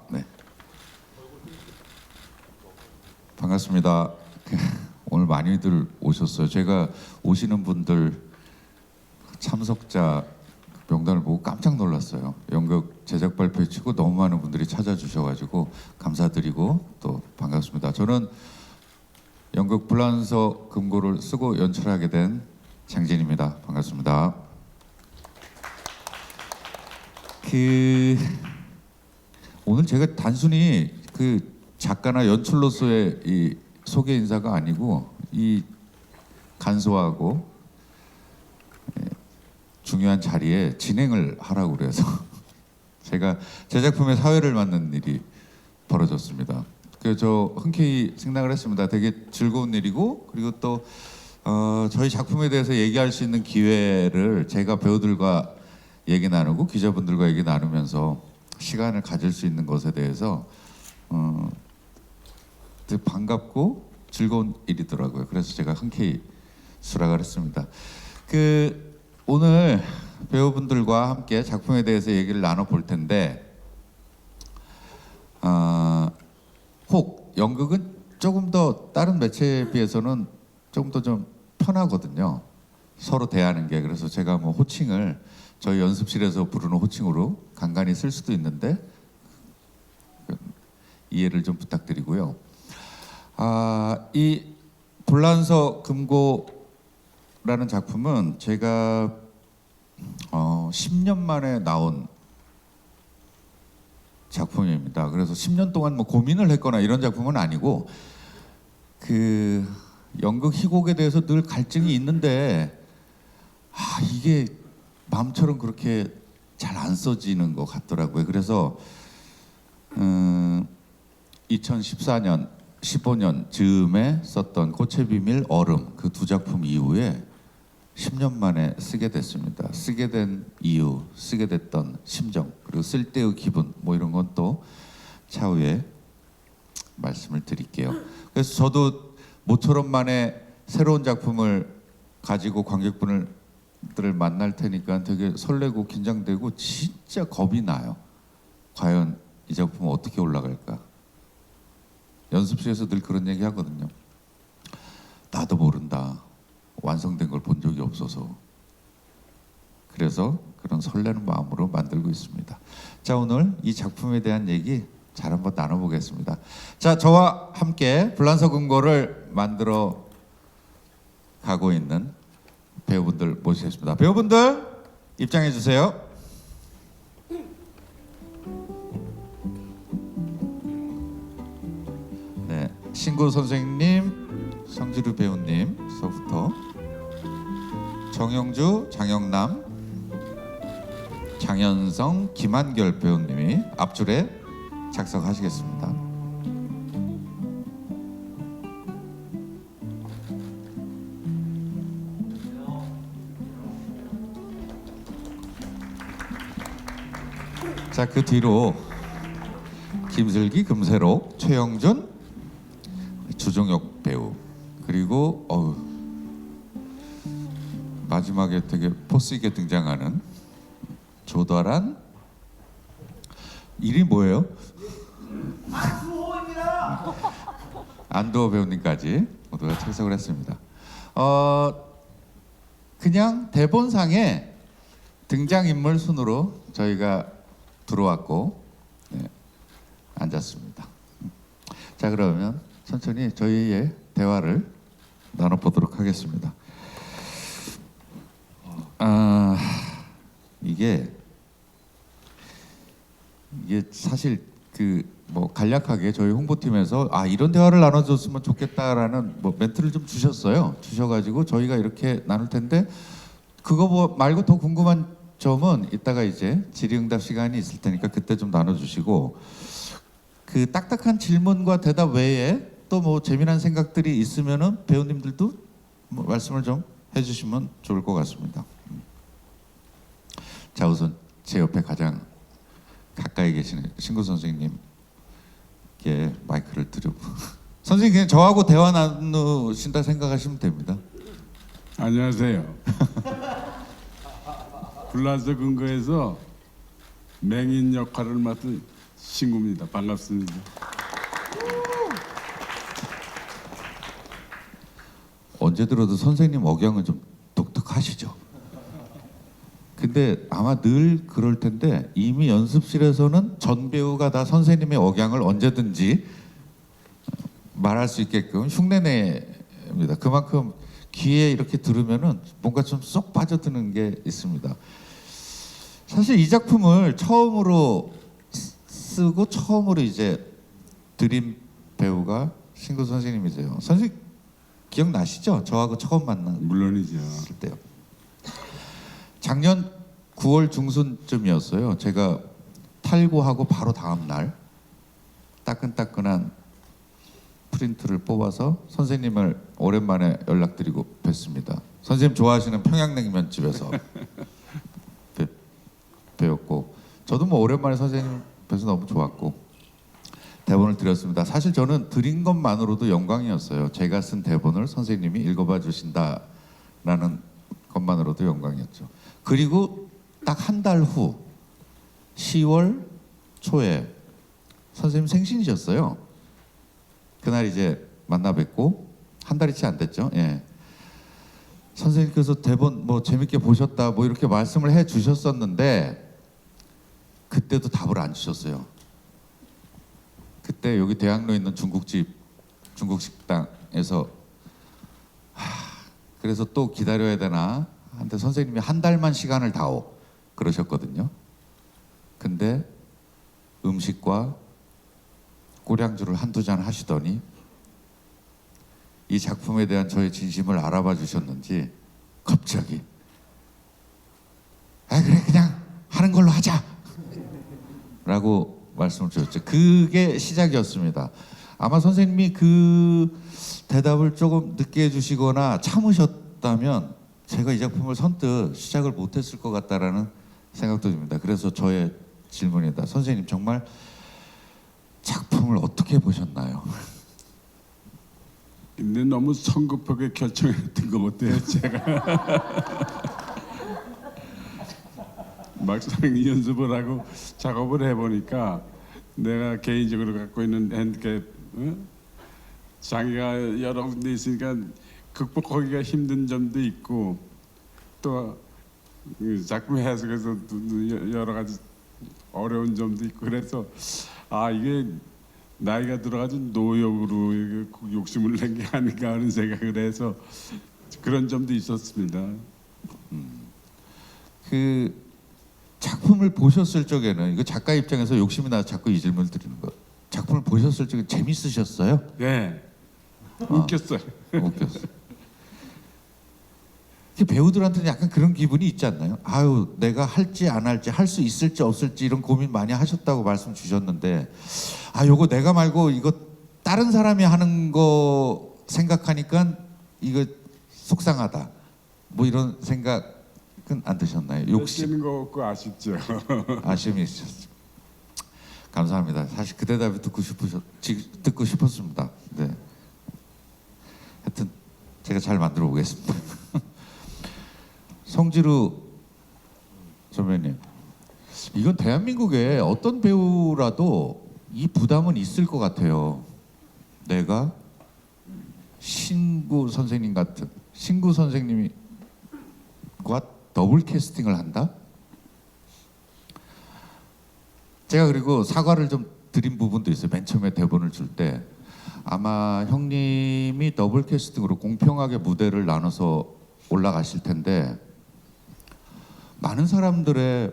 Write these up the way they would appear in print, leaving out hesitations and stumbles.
네. 반갑습니다. 오늘 많이들 오셨어요. 제가 오시는 분들 참석자 명단을 보고 깜짝 놀랐어요. 연극 제작 발표 치고 너무 많은 분들이 찾아주셔가지고 감사드리고 또 반갑습니다. 저는 연극 불란서 금고를 쓰고 연출하게 된 장진입니다. 반갑습니다. 오늘 제가 단순히 작가나 연출로서의 이 소개 인사가 아니고 이 간소하고 중요한 자리에 진행을 하라고 그래서 제가 제 작품의 사회를 맡는 일이 벌어졌습니다. 그래서 저 흔쾌히 생각을 했습니다. 되게 즐거운 일이고, 그리고 또 저희 작품에 대해서 얘기할 수 있는 기회를 제가 배우들과 얘기 나누고 기자분들과 얘기 나누면서 시간을 가질 수 있는 것에 대해서 되게 반갑고 즐거운 일이더라고요. 그래서 제가 흔쾌히 수락을 했습니다. 오늘 배우분들과 함께 작품에 대해서 얘기를 나눠볼 텐데, 혹 연극은 조금 더 다른 매체에 비해서는 조금 더 좀 편하거든요. 서로 대하는 게. 그래서 제가 뭐 호칭을 저희 연습실에서 부르는 호칭으로 간간히 쓸 수도 있는데 이해를 좀 부탁드리고요. 이 불란서 금고라는 작품은 제가 10년 만에 나온 작품입니다. 그래서 10년 동안 뭐 고민을 했거나 이런 작품은 아니고, 연극 희곡에 대해서 늘 갈증이 있는데 이게 마음처럼 그렇게 잘 안 써지는 것 같더라고요. 그래서 2014년, 15년 즈음에 썼던 꽃의 비밀, 얼음 그 두 작품 이후에 10년 만에 쓰게 됐습니다. 쓰게 된 이유, 쓰게 됐던 심정, 그리고 쓸 때의 기분, 뭐 이런 건 또 차후에 말씀을 드릴게요. 그래서 저도 모처럼 만에 새로운 작품을 가지고 관객분들을 만날 테니까 되게 설레고 긴장되고 진짜 겁이 나요. 과연 이 작품은 어떻게 올라갈까? 연습실에서 늘 그런 얘기 하거든요. 나도 모른다. 완성된 걸 본 적이 없어서. 그래서 그런 설레는 마음으로 만들고 있습니다. 자, 오늘 이 작품에 대한 얘기 잘 한번 나눠보겠습니다. 자, 저와 함께 불란서 금고를 만들어 가고 있는 배우분들 모시겠습니다. 배우분들 입장해 주세요. 네, 신구 선생님, 성지루 배우님서부터 정영주, 장영남, 장현성, 김한결 배우님이 앞줄에 작성하시겠습니다. 자, 그 뒤로 김슬기, 금세록, 최영준, 주종혁 배우, 그리고 마지막에 되게 포스 있게 등장하는 조달한, 이름이 뭐예요? 안도호 배우님까지 모두가 참석을 했습니다. 그냥 대본상에 등장인물 순으로 저희가 들어왔고 앉았습니다. 자, 그러면 천천히 저희의 대화를 나눠보도록 하겠습니다. 이게 사실 뭐 간략하게 저희 홍보팀에서 이런 대화를 나눠줬으면 좋겠다라는 뭐 멘트를 좀 주셔가지고 저희가 이렇게 나눌 텐데, 그거 말고 더 궁금한 점은 이따가 이제 질의응답 시간이 있을 테니까 그때 좀 나눠주시고, 딱딱한 질문과 대답 외에 또 뭐 재미난 생각들이 있으면은 배우님들도 뭐 말씀을 좀 해주시면 좋을 것 같습니다. 자, 우선 제 옆에 가장 가까이 계시는 신구 선생님께 마이크를 드리고 선생님 그냥 저하고 대화 나누신다 생각하시면 됩니다. 안녕하세요. 불란서 근거에서 맹인 역할을 맡은 신구입니다. 반갑습니다. 언제 들어도 선생님 억양은 좀 독특하시죠. 근데 아마 늘 그럴 텐데 이미 연습실에서는 전 배우가 다 선생님의 억양을 언제든지 말할 수 있게끔 흉내냅니다. 그만큼 귀에 이렇게 들으면은 뭔가 좀 쏙 빠져드는 게 있습니다. 사실 이 작품을 처음으로 쓰고 처음으로 이제 드림 배우가 신구 선생님이세요. 선생님 기억나시죠? 저하고 처음 만났을 물론이죠. 때요. 작년 9월 중순쯤이었어요. 제가 탈고하고 바로 다음 날 따끈따끈한 프린트를 뽑아서 선생님을 오랜만에 연락드리고 뵀습니다. 선생님 좋아하시는 평양냉면집에서 배웠고 저도 뭐 오랜만에 선생님 뵈서 너무 좋았고 대본을 드렸습니다. 사실 저는 드린 것만으로도 영광이었어요. 제가 쓴 대본을 선생님이 읽어봐 주신다라는 것만으로도 영광이었죠. 그리고 딱 한 달 후 10월 초에 선생님 생신이셨어요. 그날 이제 만나 뵙고 한 달이 채 안 됐죠. 예. 선생님께서 대본 뭐 재밌게 보셨다 뭐 이렇게 말씀을 해 주셨었는데 그때도 답을 안 주셨어요. 그때 여기 대학로에 있는 중국집 중국 식당에서 그래서 또 기다려야 되나 한데 선생님이 한 달만 시간을 다오 그러셨거든요. 근데 음식과 꼬량주를 한두 잔 하시더니 이 작품에 대한 저의 진심을 알아봐 주셨는지 갑자기 그래 그냥 하는 걸로 하자 라고 말씀을 주셨죠. 그게 시작이었습니다. 아마 선생님이 그 대답을 조금 늦게 해주시거나 참으셨다면 제가 이 작품을 선뜻 시작을 못했을 것 같다라는 생각도 듭니다. 그래서 저의 질문이다. 선생님 정말 작품을 어떻게 보셨나요? 근데 너무 성급하게 결정했던 것 같아요. 제가 막상 연습을 하고 작업을 해보니까 내가 개인적으로 갖고 있는 핸디캡 장애가 여러 군데 있으니까 극복하기가 힘든 점도 있고 또 작품 해석에서 여러 가지 어려운 점도 있고 그래서 이게 나이가 들어가지고 노역으로 욕심을 낸 게 아닌가 하는 생각을 해서 그런 점도 있었습니다. 그 작품을 보셨을 적에는 이거 작가 입장에서 욕심이 나서 자꾸 이 질문을 드리는 거. 작품을 보셨을 적에 재밌으셨어요? 네, 웃겼어요. 웃겼어요. 배우들한테는 약간 그런 기분이 있지 않나요? 아유, 내가 할지 안 할지, 할 수 있을지 없을지 이런 고민 많이 하셨다고 말씀 주셨는데, 요거 내가 말고 이거 다른 사람이 하는 거 생각하니까 이거 속상하다. 뭐 이런 생각은 안 드셨나요? 욕심. 욕심인 거 없고 아쉽죠. 아쉬움이 있으셨죠. 감사합니다. 사실 그 대답이 듣고 싶었습니다. 네. 하여튼 제가 잘 만들어 보겠습니다. 성지루 선배님, 이건 대한민국에 어떤 배우라도 이 부담은 있을 것 같아요. 내가 신구 선생님 같은 신구 선생님과 더블 캐스팅을 한다? 제가 그리고 사과를 좀 드린 부분도 있어요. 맨 처음에 대본을 줄 때 아마 형님이 더블 캐스팅으로 공평하게 무대를 나눠서 올라가실 텐데 많은 사람들의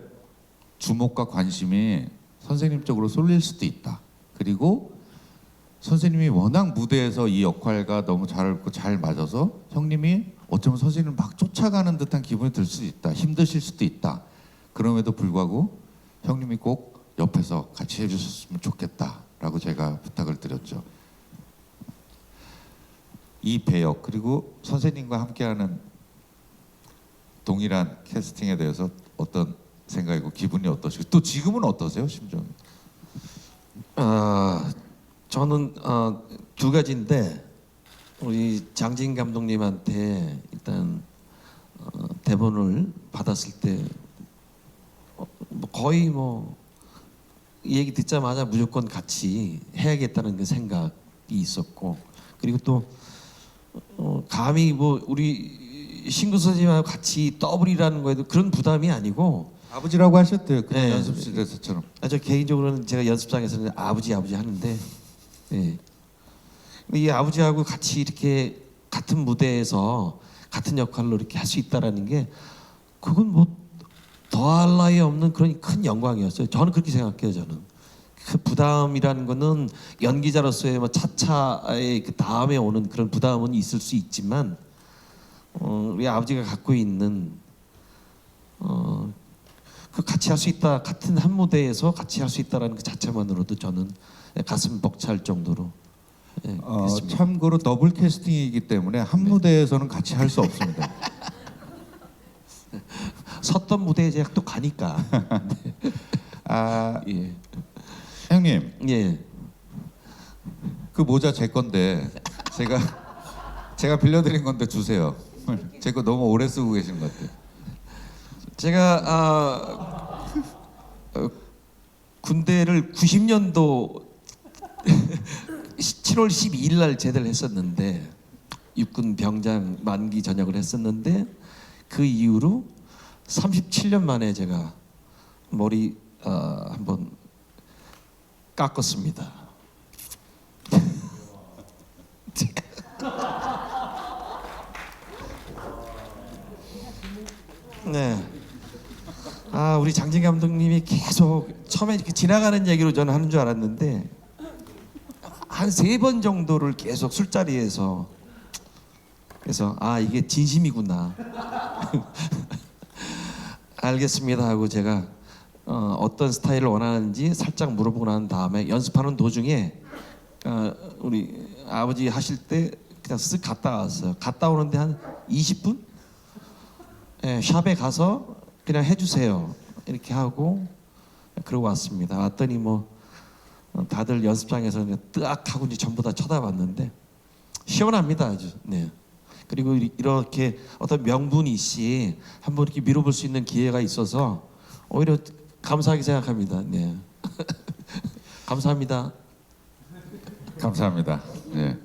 주목과 관심이 선생님 쪽으로 쏠릴 수도 있다. 그리고 선생님이 워낙 무대에서 이 역할과 너무 잘 맞아서 형님이 어쩌면 선생님을 막 쫓아가는 듯한 기분이 들 수도 있다. 힘드실 수도 있다. 그럼에도 불구하고 형님이 꼭 옆에서 같이 해주셨으면 좋겠다라고 제가 부탁을 드렸죠. 이 배역 그리고 선생님과 함께하는 동일한 캐스팅에 대해서 어떤 생각이고 기분이 어떠시고 또 지금은 어떠세요, 심정이? 저는 두 가지인데 우리 장진 감독님한테 일단 대본을 받았을 때 거의 이 얘기 듣자마자 무조건 같이 해야겠다는 그 생각이 있었고, 그리고 또 감히 뭐 우리 신구 선생님하고 같이 더블이라는 거에도 그런 부담이 아니고, 아버지라고 하셨대요. 그냥 네. 연습실에서처럼. 저 개인적으로는 제가 연습장에서는 아버지 하는데, 예. 근데 이 아버지하고 같이 이렇게 같은 무대에서 같은 역할로 이렇게 할 수 있다라는 게, 그건 뭐 더할 나위 없는 그런 큰 영광이었어요. 저는 그렇게 생각해요. 저는 그 부담이라는 거는 연기자로서의 뭐 차차의 그 다음에 오는 그런 부담은 있을 수 있지만, 우리 아버지가 갖고 있는 그 같이 할 수 있다, 같은 한 무대에서 같이 할 수 있다라는 그 자체만으로도 저는 가슴 벅찰 정도로, 예, 그랬습니다. 참고로 더블 캐스팅이기 때문에 한 무대에서는 같이 할 수 없습니다. 섰던 무대에 제가 또 가니까. 아, 예. 형님, 예. 그 모자 제 건데 제가 빌려드린 건데 주세요. 제 거 너무 오래 쓰고 계신 것 같아요. 제가 군대를 90년도 7월 12일 날 제대를 했었는데, 육군 병장 만기 전역을 했었는데, 그 이후로 37년 만에 제가 머리 한번 깎았습니다. 네. 우리 장진 감독님이 계속 처음에 이렇게 지나가는 얘기로 저는 하는 줄 알았는데, 한 3번 정도를 계속 술자리에서, 그래서 이게 진심이구나. 알겠습니다 하고 제가 어떤 스타일을 원하는지 살짝 물어보고 난 다음에, 연습하는 도중에 우리 아버지 하실 때 그냥 쓱 갔다 왔어요. 갔다 오는데 한 20분? 예, 샵에 가서 그냥 해주세요 이렇게 하고 그러고 왔습니다. 왔더니 뭐 다들 연습장에서 그냥 뜨악 하고 이제 전부 다 쳐다봤는데 시원합니다 아주. 네. 그리고 이렇게 어떤 명분이 씨 한번 이렇게 밀어볼 수 있는 기회가 있어서 오히려 감사하게 생각합니다. 네. 감사합니다. 감사합니다. 네.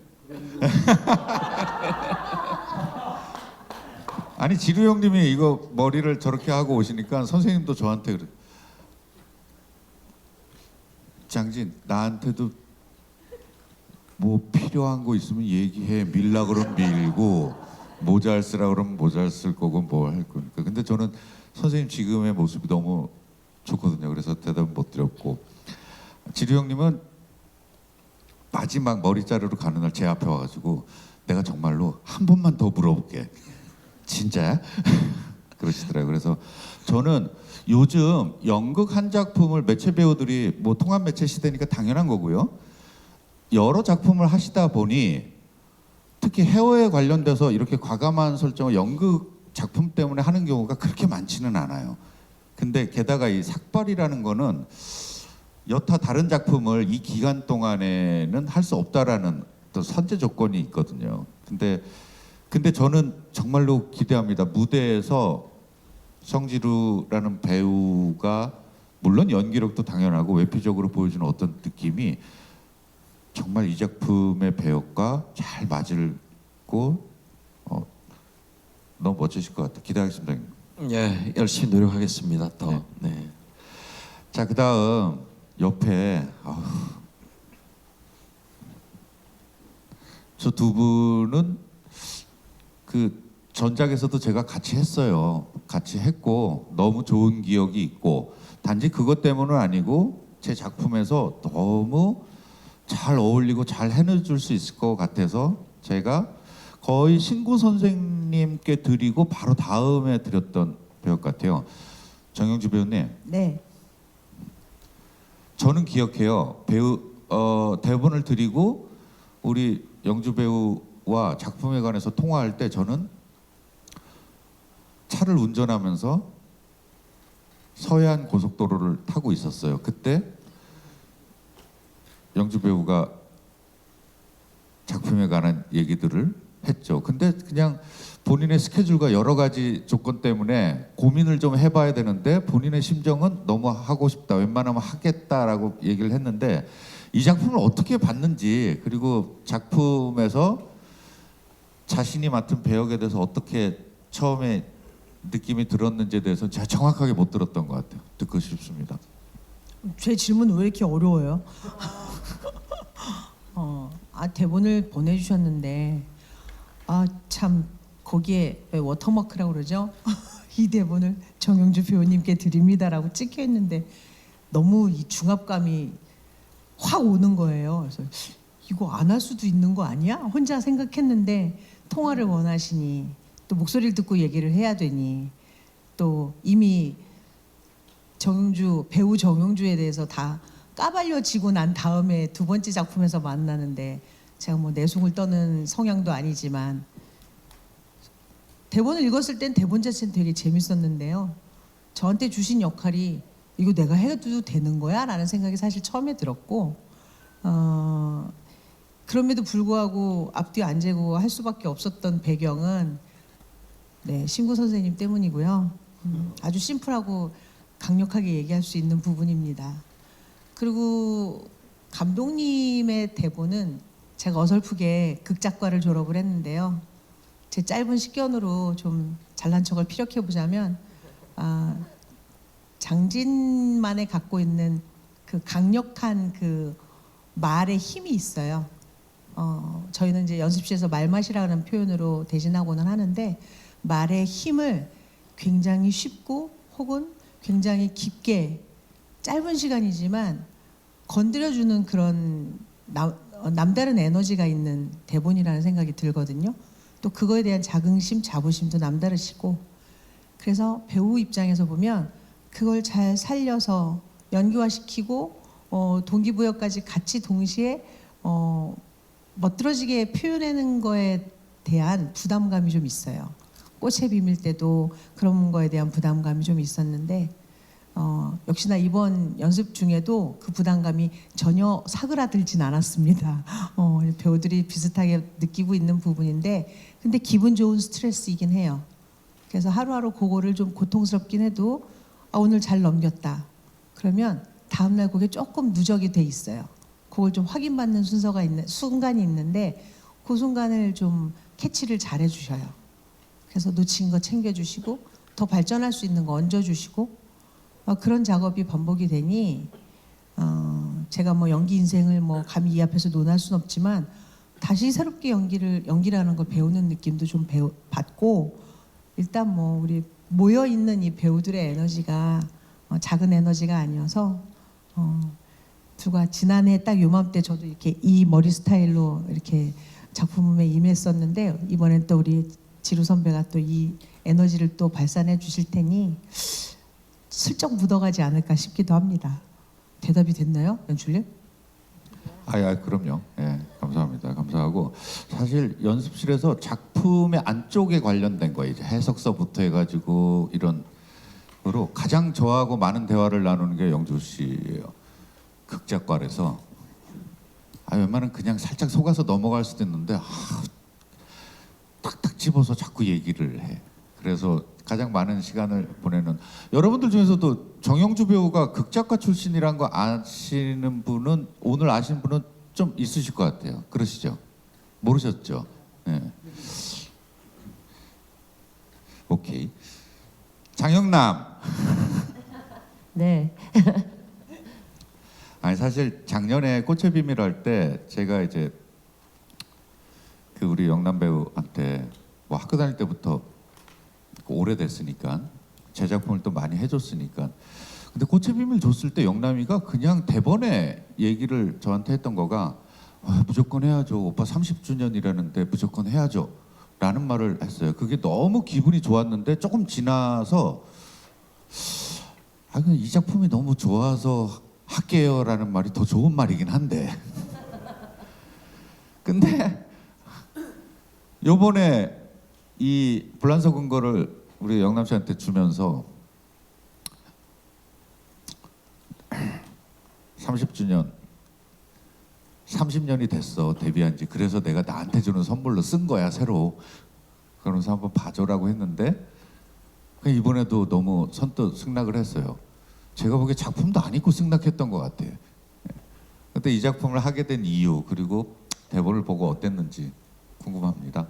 아니 지루 형님이 이거 머리를 저렇게 하고 오시니까 선생님도 저한테 그래. 장진 나한테도 뭐 필요한 거 있으면 얘기해. 밀라 그러면 밀고 모자 쓰라 그러면 모자 쓸 거고 뭘 할 거니까. 근데 저는 선생님 지금의 모습이 너무 좋거든요. 그래서 대답 못 드렸고, 지루 형님은 마지막 머리 자르러 가는 날 제 앞에 와가지고 내가 정말로 한 번만 더 물어볼게. 진짜야? 그러시더라고요. 그래서 저는 요즘 연극 한 작품을 매체 배우들이 뭐 통합 매체 시대니까 당연한 거고요. 여러 작품을 하시다 보니 특히 헤어에 관련돼서 이렇게 과감한 설정을 연극 작품 때문에 하는 경우가 그렇게 많지는 않아요. 근데 게다가 이 삭발이라는 거는 여타 다른 작품을 이 기간 동안에는 할 수 없다라는 또 선제 조건이 있거든요. 근데 저는 정말로 기대합니다. 무대에서 성지루라는 배우가 물론 연기력도 당연하고 외피적으로 보여주는 어떤 느낌이 정말 이 작품의 배역과 잘 맞을고 너무 멋지실 것 같아요. 기대하겠습니다. 예, 열심히 노력하겠습니다. 더. 네. 네. 자, 그다음 옆에 저 두 분은 그 전작에서도 제가 같이 했어요. 같이 했고 너무 좋은 기억이 있고, 단지 그것 때문은 아니고 제 작품에서 너무 잘 어울리고 잘 해내줄 수 있을 것 같아서 제가 거의 신구 선생님께 드리고 바로 다음에 드렸던 배역 같아요. 정영주 배우님. 네. 저는 기억해요. 대본을 드리고 우리 영주 배우와 작품에 관해서 통화할 때 저는 차를 운전하면서 서해안 고속도로를 타고 있었어요. 그때 영주 배우가 작품에 관한 얘기들을 했죠. 근데 그냥 본인의 스케줄과 여러 가지 조건 때문에 고민을 좀 해봐야 되는데 본인의 심정은 너무 하고 싶다, 웬만하면 하겠다라고 얘기를 했는데 이 작품을 어떻게 봤는지, 그리고 작품에서 자신이 맡은 배역에 대해서 어떻게 처음에 느낌이 들었는지에 대해서는 제가 정확하게 못 들었던 것 같아요. 듣고 싶습니다. 제 질문 왜 이렇게 어려워요? 대본을 보내주셨는데 참 거기에 왜 워터마크라고 그러죠? 이 대본을 정용주 배우님께 드립니다라고 찍혀 있는데 너무 이 중압감이 확 오는 거예요. 그래서 이거 안 할 수도 있는 거 아니야? 혼자 생각했는데 통화를 원하시니 또 목소리를 듣고 얘기를 해야 되니 또 이미 배우 정용주에 대해서 다 까발려지고 난 다음에 두 번째 작품에서 만나는데 제가 뭐 내숭을 떠는 성향도 아니지만 대본을 읽었을 땐 대본 자체는 되게 재밌었는데요. 저한테 주신 역할이 이거 내가 해도 되는 거야? 라는 생각이 사실 처음에 들었고 그럼에도 불구하고 앞뒤 안 재고 할 수밖에 없었던 배경은 신구 선생님 때문이고요. 아주 심플하고 강력하게 얘기할 수 있는 부분입니다. 그리고 감독님의 대본은 제가 어설프게 극작과를 졸업을 했는데요. 제 짧은 식견으로 좀 잘난 척을 피력해 보자면 장진만의 갖고 있는 그 강력한 그 말의 힘이 있어요. 저희는 이제 연습실에서 말맛이라는 표현으로 대신하고는 하는데 말의 힘을 굉장히 쉽고 혹은 굉장히 깊게 짧은 시간이지만 건드려주는 그런 남다른 에너지가 있는 대본이라는 생각이 들거든요. 또 그거에 대한 자긍심, 자부심도 남다르시고 그래서 배우 입장에서 보면 그걸 잘 살려서 연기화시키고 동기부여까지 같이 동시에 멋들어지게 표현하는 거에 대한 부담감이 좀 있어요. 꽃의 비밀 때도 그런 거에 대한 부담감이 좀 있었는데 역시나 이번 연습 중에도 그 부담감이 전혀 사그라들진 않았습니다. 배우들이 비슷하게 느끼고 있는 부분인데 근데 기분 좋은 스트레스이긴 해요. 그래서 하루하루 그거를 좀 고통스럽긴 해도 오늘 잘 넘겼다. 그러면 다음날 그게 조금 누적이 돼 있어요. 그걸 좀 확인받는 순간이 있는데 그 순간을 좀 캐치를 잘 해주셔요. 그래서 놓친 거 챙겨주시고 더 발전할 수 있는 거 얹어주시고 그런 작업이 반복이 되니 제가 뭐 연기 인생을 뭐 감히 이 앞에서 논할 수는 없지만 다시 새롭게 연기라는 걸 배우는 느낌도 좀 받고 일단 뭐 우리 모여 있는 이 배우들의 에너지가 작은 에너지가 아니어서 누가 지난해 딱 요맘때 저도 이렇게 이 머리 스타일로 이렇게 작품에 임했었는데 이번엔 또 우리 지루 선배가 또 이 에너지를 또 발산해 주실 테니 슬쩍 묻어가지 않을까 싶기도 합니다. 대답이 됐나요, 연출님? 그럼요. 예, 감사합니다. 감사하고 사실 연습실에서 작품의 안쪽에 관련된 거 이제 해석서부터 해가지고 이런 으로 가장 저하고 많은 대화를 나누는 게 영주 씨예요. 극작과에서 웬만하면 그냥 살짝 속아서 넘어갈 수도 있는데 탁탁 집어서 자꾸 얘기를 해. 그래서 가장 많은 시간을 보내는 여러분들 중에서도 정영주 배우가 극작가 출신이란 거 아시는 분은 오늘 아시는 분은 좀 있으실 것 같아요. 그러시죠? 모르셨죠? 네. 오케이. 장영남. 네. 사실 작년에 꽃의 비밀 할 때 제가 이제 그 우리 영남 배우한테 뭐 학교 다닐 때부터 오래됐으니까 제 작품을 또 많이 해줬으니까 근데 꽃의 비밀 줬을 때 영남이가 그냥 대본에 얘기를 저한테 했던 거가 무조건 해야죠. 오빠 30주년이라는데 무조건 해야죠. 라는 말을 했어요. 그게 너무 기분이 좋았는데 조금 지나서 이 작품이 너무 좋아서 할게요 라는 말이 더 좋은 말이긴 한데 근데 요번에 이 불란서 근거를 우리 영남 씨한테 주면서 30주년 30년이 됐어 데뷔한 지. 그래서 내가 나한테 주는 선물로 쓴 거야 새로. 그러면서 한번 봐줘라고 했는데 이번에도 너무 선뜻 승낙을 했어요. 제가 보기에 작품도 안 읽고 승낙했던 것 같아요. 그때 이 작품을 하게 된 이유 그리고 대본을 보고 어땠는지 궁금합니다.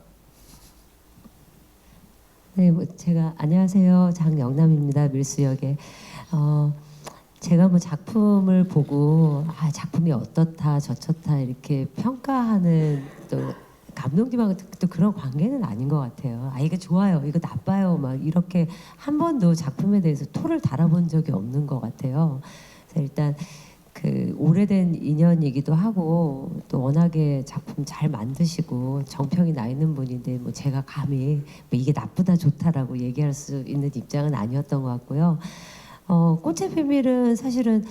네, 뭐 제가 안녕하세요. 장영남입니다. 밀수 역에 제가 뭐 작품을 보고 작품이 어떻다 저렇다 이렇게 평가하는 또 감독님하고 또 그런 관계는 아닌 것 같아요. 이거 좋아요, 이거 나빠요, 막 이렇게 한 번도 작품에 대해서 토를 달아본 적이 없는 것 같아요. 그래서 일단 그 오래된 인연이기도 하고 또 워낙에 작품 잘 만드시고 정평이 나 있는 분인데 뭐 제가 감히 뭐 이게 나쁘다 좋다라고 얘기할 수 있는 입장은 아니었던 것 같고요. 꽃의 비밀은 사실은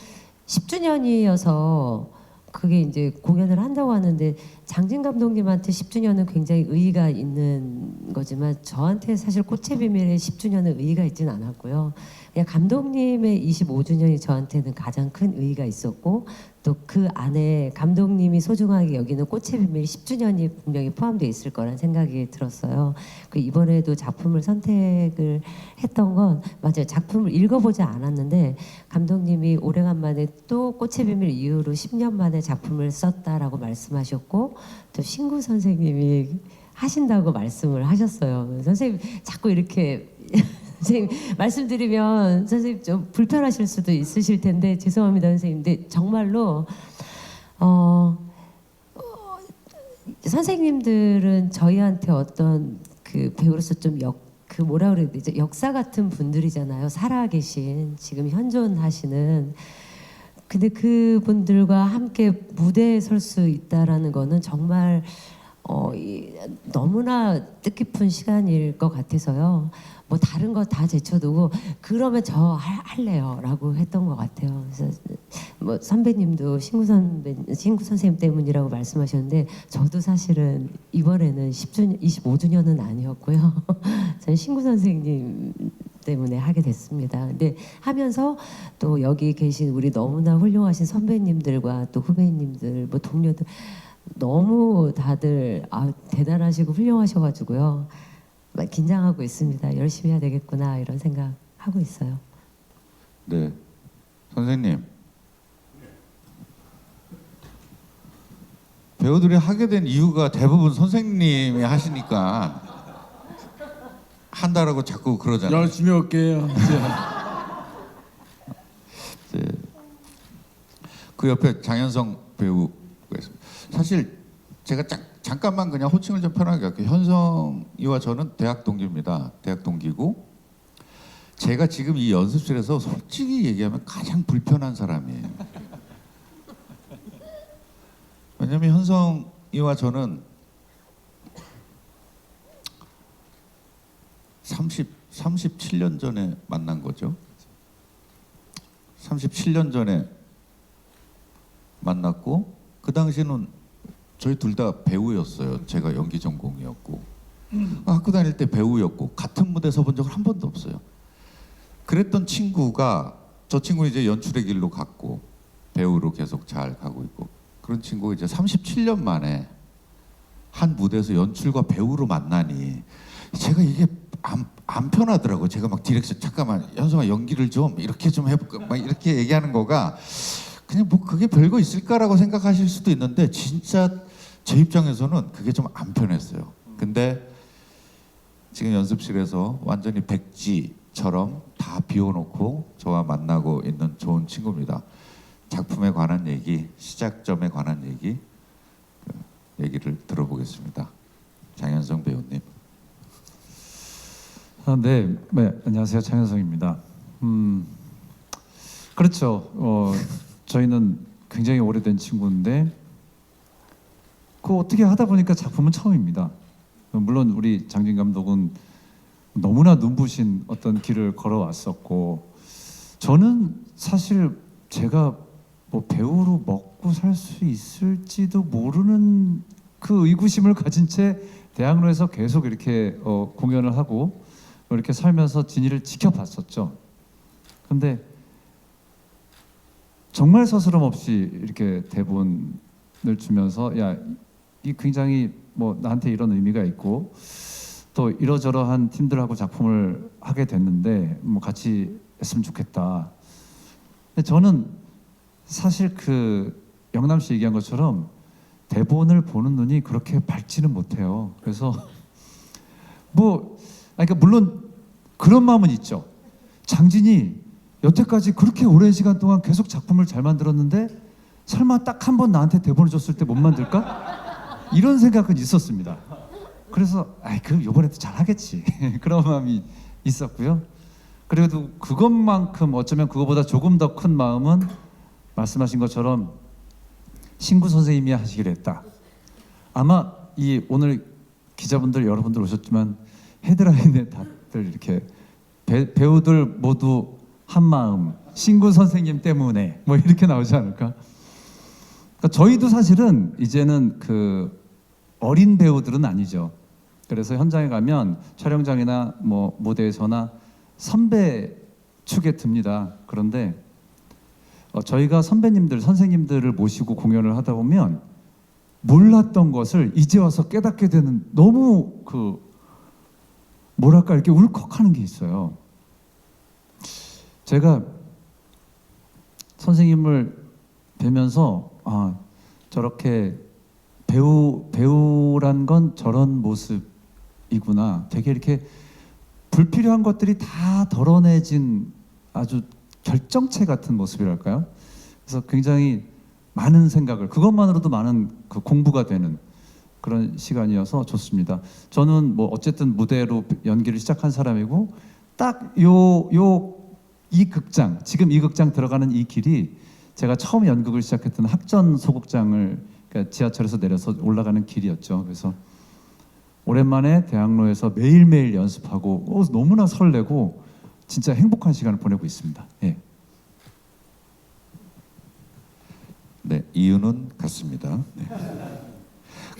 10주년이어서 그게 이제 공연을 한다고 하는데 장진 감독님한테 10주년은 굉장히 의의가 있는 거지만 저한테 사실 꽃의 비밀에 10주년은 의의가 있지는 않았고요. 그냥 감독님의 25주년이 저한테는 가장 큰 의의가 있었고 또 그 안에 감독님이 소중하게 여기는 꽃의 비밀 10주년이 분명히 포함되어 있을 거란 생각이 들었어요. 그 이번에도 작품을 선택을 했던 건 맞아요. 작품을 읽어보지 않았는데 감독님이 오래간만에 또 꽃의 비밀 이후로 10년 만에 작품을 썼다라고 말씀하셨고 또 신구 선생님이 하신다고 말씀을 하셨어요. 선생님 자꾸 이렇게 선생님 말씀드리면 선생님 좀 불편하실 수도 있으실 텐데 죄송합니다 선생님. 근데 정말로 선생님들은 저희한테 어떤 그 배우로서 좀 그 뭐라 그래야 되죠? 역사 같은 분들이잖아요. 살아계신 지금 현존하시는. 근데 그 분들과 함께 무대에 설 수 있다라는 거는 정말 너무나 뜻깊은 시간일 것 같아서요. 뭐 다른 거 다 제쳐두고 그러면 저 할래요라고 했던 것 같아요. 그래서 뭐 선배님도 신구 선생님 때문이라고 말씀하셨는데 저도 사실은 이번에는 25주년은 아니었고요. 저는 신구 선생님 때문에 하게 됐습니다. 근데 하면서 또 여기 계신 우리 너무나 훌륭하신 선배님들과 또 후배님들, 뭐 동료들 너무 다들 대단하시고 훌륭하셔가지고요. 막 긴장하고 있습니다. 열심히 해야 되겠구나 이런 생각 하고 있어요. 네, 선생님. 배우들이 하게 된 이유가 대부분 선생님이 하시니까 한다라고 자꾸 그러잖아요. 열심히 할게요. 네. 그 옆에 장현성 배우가 있습니다. 사실 제가 잠깐만 그냥 호칭을 좀 편하게 할게요. 현성이와 저는 대학 동기입니다. 대학 동기고 제가 지금 이 연습실에서 솔직히 얘기하면 가장 불편한 사람이에요. 왜냐면 현성이와 저는 37년 전에 만난 거죠. 37년 전에 만났고 그 당시는 저희 둘 다 배우였어요. 제가 연기 전공이었고 학교 다닐 때 배우였고 같은 무대 서본 적은 한 번도 없어요. 그랬던 친구가 저 친구는 이제 연출의 길로 갔고 배우로 계속 잘 가고 있고 그런 친구가 이제 37년 만에 한 무대에서 연출과 배우로 만나니 제가 이게 안 편하더라고요. 제가 막 디렉션 잠깐만 현성아 연기를 좀 이렇게 좀 해볼까 막 이렇게 얘기하는 거가 그냥 뭐 그게 별거 있을까라고 생각하실 수도 있는데 진짜 제 입장에서는 그게 좀 안 편했어요. 근데 지금 연습실에서 완전히 백지처럼 다 비워놓고 저와 만나고 있는 좋은 친구입니다. 작품에 관한 얘기, 시작점에 관한 얘기 얘기를 들어보겠습니다. 장현성 배우님. 네, 안녕하세요. 장현성입니다. 그렇죠. 저희는 굉장히 오래된 친구인데 그 어떻게 하다 보니까 작품은 처음입니다. 물론 우리 장진 감독은 너무나 눈부신 어떤 길을 걸어왔었고 저는 사실 제가 뭐 배우로 먹고 살 수 있을지도 모르는 그 의구심을 가진 채 대학로에서 계속 이렇게 공연을 하고 이렇게 살면서 진이를 지켜봤었죠. 근데 정말 서스럼 없이 이렇게 대본 주면서 야, 이 굉장히 뭐 나한테 이런 의미가 있고 또 이러저러한 팀들하고 작품을 하게 됐는데 뭐 같이 했으면 좋겠다. 근데 저는 사실 그 영남 씨 얘기한 것처럼 대본을 보는 눈이 그렇게 밝지는 못해요. 그래서 뭐 그러니까 물론 그런 마음은 있죠. 장진이 여태까지 그렇게 오랜 시간 동안 계속 작품을 잘 만들었는데 설마 딱 한 번 나한테 대본을 줬을 때 못 만들까? 이런 생각은 있었습니다. 그래서 그럼 이번에도 잘하겠지 그런 마음이 있었고요. 그래도 그것만큼 어쩌면 그거보다 조금 더 큰 마음은 말씀하신 것처럼 신구 선생님이 하시기로 했다. 아마 이 오늘 기자분들 여러분들 오셨지만 헤드라인에 다들 이렇게 배우들 모두 한 마음 신구 선생님 때문에 뭐 이렇게 나오지 않을까? 그러니까 저희도 사실은 이제는 그 어린 배우들은 아니죠. 그래서 현장에 가면 촬영장이나 뭐 무대에서나 선배 축에 듭니다. 그런데 저희가 선배님들, 선생님들을 모시고 공연을 하다 보면 몰랐던 것을 이제 와서 깨닫게 되는 너무 그 뭐랄까 이렇게 울컥하는 게 있어요. 제가 선생님을 뵈면서 저렇게 배우란 건 저런 모습이구나. 되게 이렇게 불필요한 것들이 다 덜어내진 아주 결정체 같은 모습이랄까요? 그래서 굉장히 많은 생각을 그것만으로도 많은 그 공부가 되는 그런 시간이어서 좋습니다. 저는 뭐 어쨌든 무대로 연기를 시작한 사람이고 딱 이 극장 지금 이 극장 들어가는 이 길이 제가 처음 연극을 시작했던 학전 소극장을 그러니까 지하철에서 내려서 올라가는 길이었죠. 그래서 오랜만에 대학로에서 매일매일 연습하고 너무나 설레고 진짜 행복한 시간을 보내고 있습니다. 예. 네, 이유는 같습니다. 네.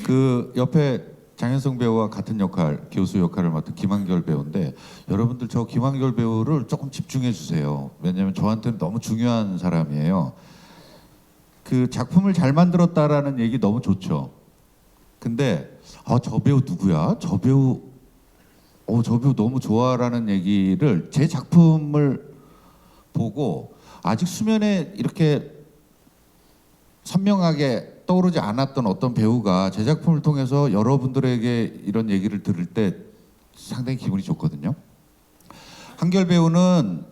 그 옆에 장현성 배우와 같은 역할, 교수 역할을 맡은 김한결 배우인데 여러분들 저 김한결 배우를 조금 집중해 주세요. 왜냐하면 저한테는 너무 중요한 사람이에요. 그 작품을 잘 만들었다라는 얘기 너무 좋죠. 근데 저 배우 누구야? 저 배우 너무 좋아라는 얘기를 제 작품을 보고 아직 수면에 이렇게 선명하게 떠오르지 않았던 어떤 배우가 제 작품을 통해서 여러분들에게 이런 얘기를 들을 때 상당히 기분이 좋거든요. 한결 배우는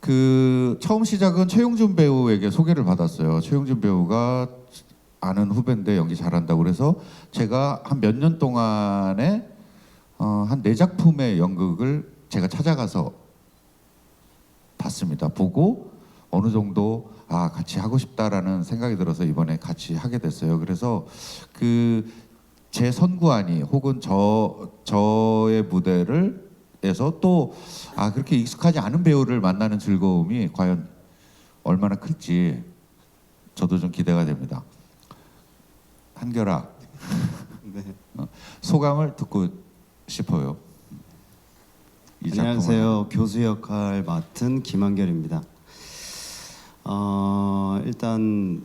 그 처음 시작은 최용준 배우에게 소개를 받았어요. 최용준 배우가 아는 후배인데 연기 잘한다고 그래서 제가 한 몇 년 동안에 한 4작품의 연극을 제가 찾아가서 봤습니다. 보고 어느 정도 같이 하고 싶다라는 생각이 들어서 이번에 같이 하게 됐어요. 그래서 그 제 선구안이 혹은 저의 무대를 에서 또 그렇게 익숙하지 않은 배우를 만나는 즐거움이 과연 얼마나 클지 저도 좀 기대가 됩니다. 한결아, 네. 소감을 듣고 싶어요. 이 안녕하세요. 교수 역할 맡은 김한결입니다. 일단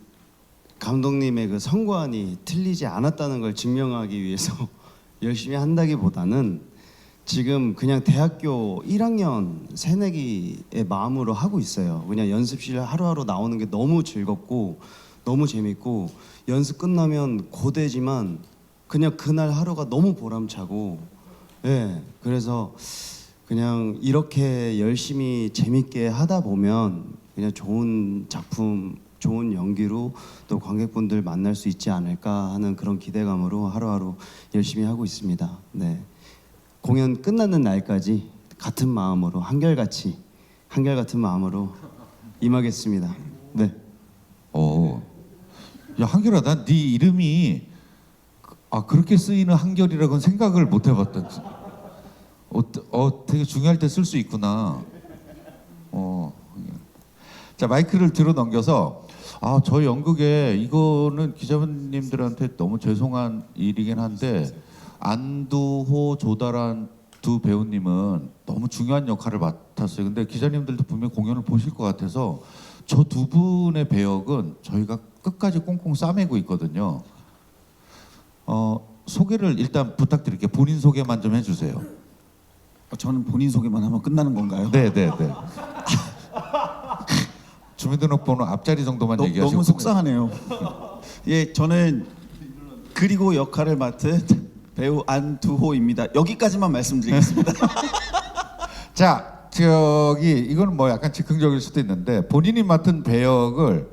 감독님의 그 선관이 틀리지 않았다는 걸 증명하기 위해서 열심히 한다기보다는 지금 그냥 대학교 1학년 새내기의 마음으로 하고 있어요. 그냥 연습실 하루하루 나오는 게 너무 즐겁고 너무 재밌고 연습 끝나면 고되지만 그냥 그날 하루가 너무 보람차고 그래서 그냥 이렇게 열심히 재밌게 하다 보면 그냥 좋은 작품, 좋은 연기로 또 관객분들 만날 수 있지 않을까 하는 그런 기대감으로 하루하루 열심히 하고 있습니다. 네. 공연 끝나는 날까지 같은 마음으로 한결같이 한결같은 마음으로 임하겠습니다. 네. 야 한결아, 난 네 이름이 그렇게 쓰이는 한결이라고는 생각을 못 해봤다. 되게 중요할 때 쓸 수 있구나. 자 마이크를 들어 넘겨서 저 연극에 이거는 기자님들한테 너무 죄송한 일이긴 한데 안두호, 조다란 두 배우님은 너무 중요한 역할을 맡았어요. 근데 기자님들도 분명 공연을 보실 것 같아서 저 두 분의 배역은 저희가 끝까지 꽁꽁 싸매고 있거든요. 소개를 일단 부탁드릴게요. 본인 소개만 좀 해주세요. 저는 본인 소개만 하면 끝나는 건가요? 네. 주민등록번호 앞자리 정도만 얘기하시고 너무 속상하네요. 예, 저는 그리고 역할을 맡은 배우 안두호입니다. 여기까지만 말씀드리겠습니다. 자, 이거는 뭐 약간 즉흥적일 수도 있는데 본인이 맡은 배역을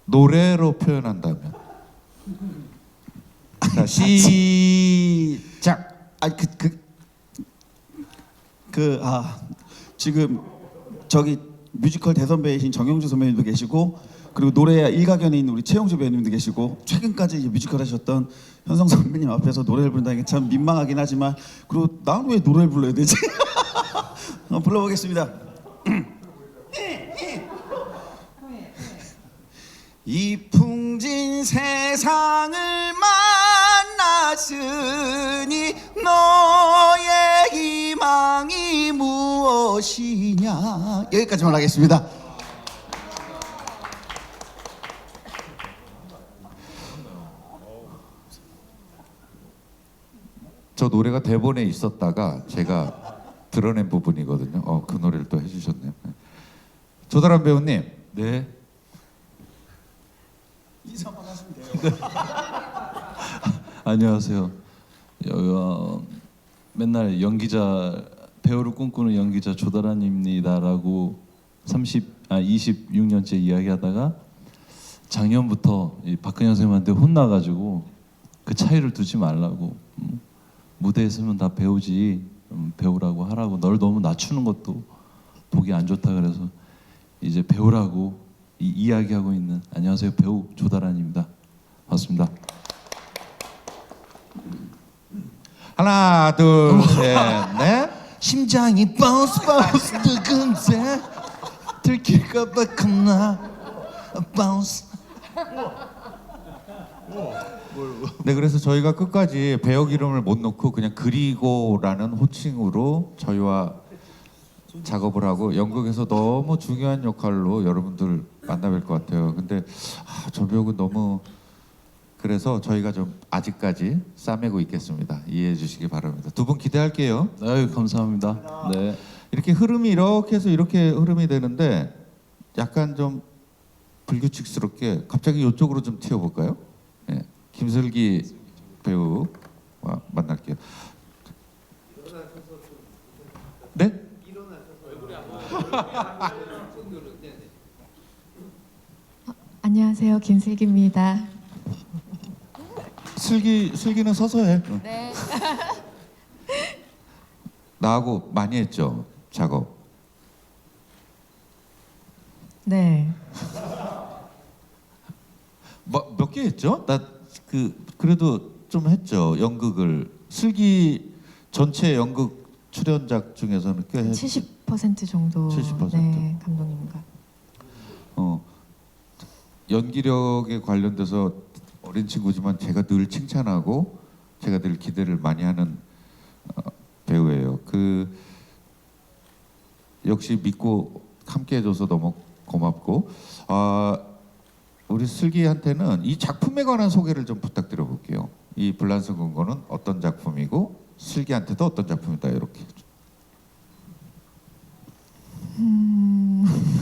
노래로 표현한다면. 자, 시작. 지금 저기 뮤지컬 대선배이신 정영주 선배님도 계시고, 그리고 노래 일가견에 있는 우리 최용주 배우님도 계시고, 최근까지 이제 뮤지컬 하셨던 현성 선배님 앞에서 노래를 부른다는 게 참 민망하긴 하지만, 그리고 나는 왜 노래를 불러야 되지? 한번 불러보겠습니다. 이 풍진 세상을 만났으니 너의 희망이 무엇이냐. 여기까지만 하겠습니다. 저 노래가 대본에 있었다가 제가 드러낸 부분이거든요. 그 노래를 또 해주셨네요. 조다란 배우님. 네. 인사만 하시면 돼요. 안녕하세요. 맨날 배우를 꿈꾸는 연기자 조다란입니다라고 26년째 이야기하다가 작년부터 이 박근영 선생님한테 혼나가지고 그 차이를 두지 말라고, 무대에 서면 다 배우지, 배우라고 하라고, 널 너무 낮추는 것도 보기 안 좋다 그래서 이제 배우라고 이야기하고 있는, 안녕하세요, 배우 조다란입니다. 반갑습니다. 하나, 둘, 셋, 넷. 심장이 바운스 뜨근데 들킬까봐 겁나 바운스. 네, 그래서 저희가 끝까지 배역 이름을 못 놓고 그냥 그리고라는 호칭으로 저희와 작업을 하고, 연극에서 너무 중요한 역할로 여러분들 만나뵐 것 같아요. 근데 저 배역은 너무, 그래서 저희가 좀 아직까지 싸매고 있겠습니다. 이해해 주시기 바랍니다. 두 분 기대할게요. 아유, 감사합니다. 네. 이렇게 흐름이 이렇게 해서 이렇게 흐름이 되는데 약간 좀 불규칙스럽게 갑자기 이쪽으로 좀 튀어볼까요? 네. 김슬기 배우와 만날게요. 네? 안녕하세요, 김슬기입니다. 슬기는 서서 해. 네. 나하고 많이 했죠, 작업. 네. 몇 개 했죠? 나 그래도 좀 했죠. 연극을. 슬기 전체 연극 출연작 중에서는 꽤 했죠. 70% 정도. 70%. 네, 감독님과. 연기력에 관련돼서 어린 친구지만 제가 늘 칭찬하고 제가 늘 기대를 많이 하는 배우예요. 역시 믿고 함께 해줘서 너무 고맙고, 우리 슬기한테는 이 작품에 관한 소개를 좀 부탁드려 볼게요. 이 불란서 근거는 어떤 작품이고 슬기한테도 어떤 작품이다, 이렇게.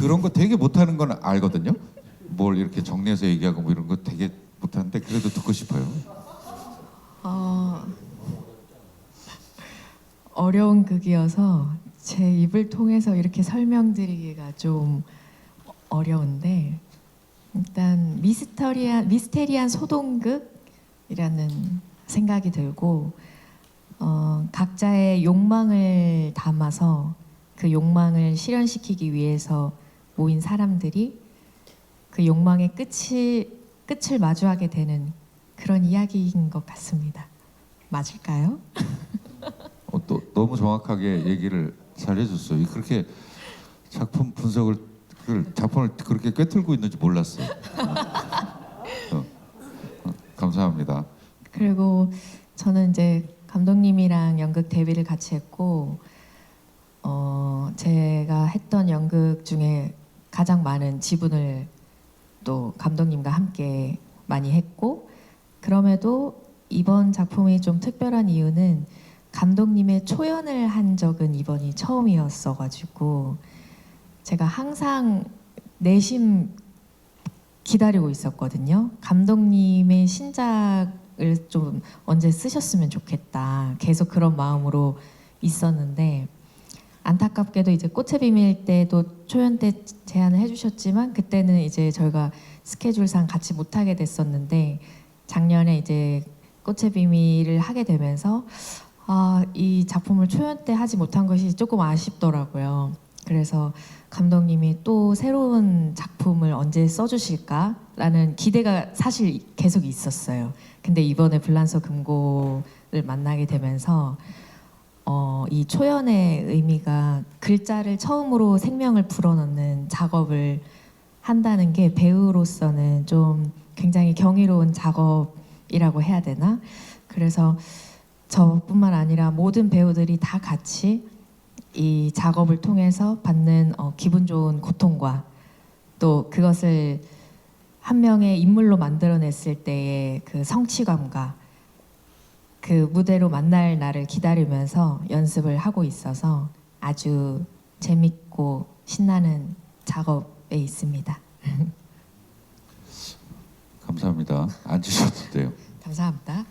그런 거 되게 못하는 건 알거든요. 뭘 이렇게 정리해서 얘기하고 뭐 이런 거 되게 못하는데 그래도 듣고 싶어요. 어려운 극이어서 제 입을 통해서 이렇게 설명드리기가 좀 어려운데, 일단 미스테리한 소동극이라는 생각이 들고, 각자의 욕망을 담아서 그 욕망을 실현시키기 위해서 모인 사람들이 그 욕망의 끝을 마주하게 되는 그런 이야기인 것 같습니다. 맞을까요? 또 너무 정확하게 얘기를 잘 해줬어요. 그렇게 작품 분석을 작품을 그렇게 꿰뚫고 있는지 몰랐어요. 감사합니다. 그리고 저는 이제 감독님이랑 연극 데뷔를 같이 했고, 제가 했던 연극 중에 가장 많은 지분을 또 감독님과 함께 많이 했고, 그럼에도 이번 작품이 좀 특별한 이유는 감독님의 초연을 한 적은 이번이 처음이었어가지고 제가 항상 내심 기다리고 있었거든요. 감독님의 신작을 좀 언제 쓰셨으면 좋겠다. 계속 그런 마음으로 있었는데, 안타깝게도 이제 꽃의 비밀 때도 초연 때 제안을 해주셨지만 그때는 이제 저희가 스케줄상 같이 못하게 됐었는데, 작년에 이제 꽃의 비밀을 하게 되면서 이 작품을 초연 때 하지 못한 것이 조금 아쉽더라고요. 그래서 감독님이 또 새로운 작품을 언제 써주실까라는 기대가 사실 계속 있었어요. 근데 이번에 불란서 금고를 만나게 되면서 이 초연의 의미가 글자를 처음으로 생명을 불어넣는 작업을 한다는 게 배우로서는 좀 굉장히 경이로운 작업이라고 해야 되나? 그래서 저뿐만 아니라 모든 배우들이 다 같이 이 작업을 통해서 받는 기분 좋은 고통과 또 그것을 한 명의 인물로 만들어냈을 때의 그 성취감과 그 무대로 만날 날을 기다리면서 연습을 하고 있어서 아주 재밌고 신나는 작업에 있습니다. 감사합니다. 앉으셔도 돼요. 감사합니다.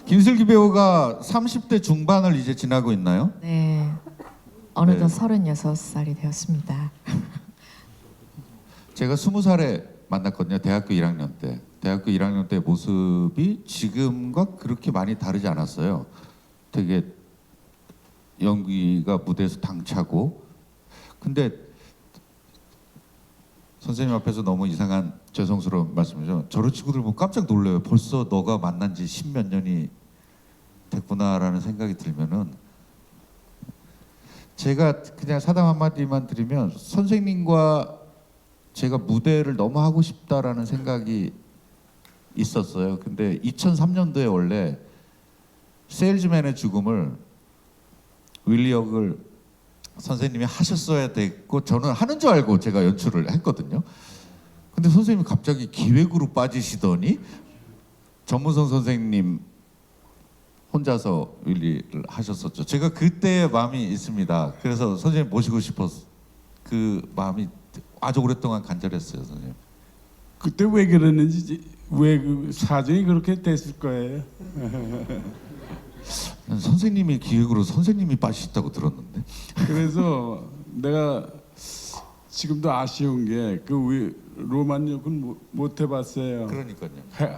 김슬기 배우가 30대 중반을 이제 지나고 있나요? 네, 어느덧 네. 36살이 되었습니다. 제가 20살에 만났거든요. 대학교 1학년 때. 대학교 1학년 때 모습이 지금과 그렇게 많이 다르지 않았어요. 되게 연기가 무대에서 당차고. 근데 선생님 앞에서 너무 이상한 죄송스러운 말씀이죠. 저런 친구들 보면 깜짝 놀라요. 벌써 너가 만난 지 10몇 년이 됐구나라는 생각이 들면은, 제가 그냥 사담 한마디만 드리면, 선생님과 제가 무대를 너무 하고 싶다라는 생각이 있었어요. 근데 2003년도에 원래 세일즈맨의 죽음을 윌리 역을 선생님이 하셨어야 됐고 저는 하는 줄 알고 제가 연출을 했거든요. 근데 선생님이 갑자기 기획으로 빠지시더니 전문성 선생님 혼자서 윌리를 하셨었죠. 제가 그때의 마음이 있습니다. 그래서 선생님 모시고 싶어서 그 마음이 아주 오랫동안 간절했어요, 선생님. 그때 왜 그랬는지, 왜 그 사정이 그렇게 됐을 거예요. 선생님이 기획으로 선생님이 빠지셨다고 들었는데. 그래서 내가 지금도 아쉬운 게 그 로만 역은 못 해봤어요. 그러니까요.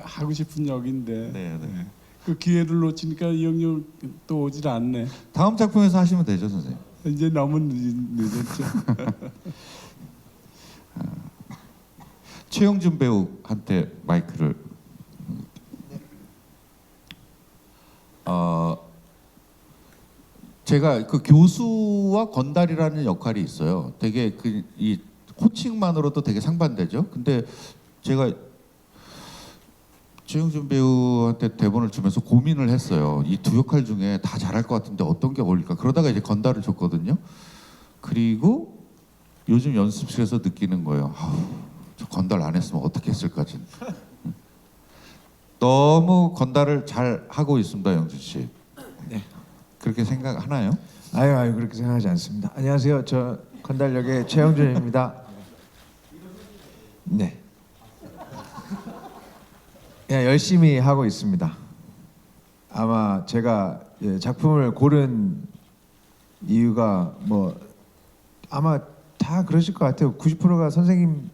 하고 싶은 역인데 네, 네. 그 기회를 놓치니까 이 역량 또 오질 않네. 다음 작품에서 하시면 되죠, 선생님. 이제 너무 늦었죠. 최영준 배우한테 마이크를. 제가 그 교수와 건달이라는 역할이 있어요. 되게 이 호칭만으로도 되게 상반되죠. 근데 제가 최영준 배우한테 대본을 주면서 고민을 했어요. 이 두 역할 중에 다 잘할 것 같은데 어떤 게 어울릴까? 그러다가 이제 건달을 줬거든요. 그리고 요즘 연습실에서 느끼는 거예요. 저 건달 안 했으면 어떻게 했을까 지금. 너무 건달을 잘 하고 있습니다, 영준 씨. 네. 그렇게 생각하나요? 아유 그렇게 생각하지 않습니다. 안녕하세요. 저 건달 역의 최영준입니다. 네. 그냥 열심히 하고 있습니다. 아마 제가 작품을 고른 이유가 뭐 아마 다 그러실 것 같아요. 90%가 선생님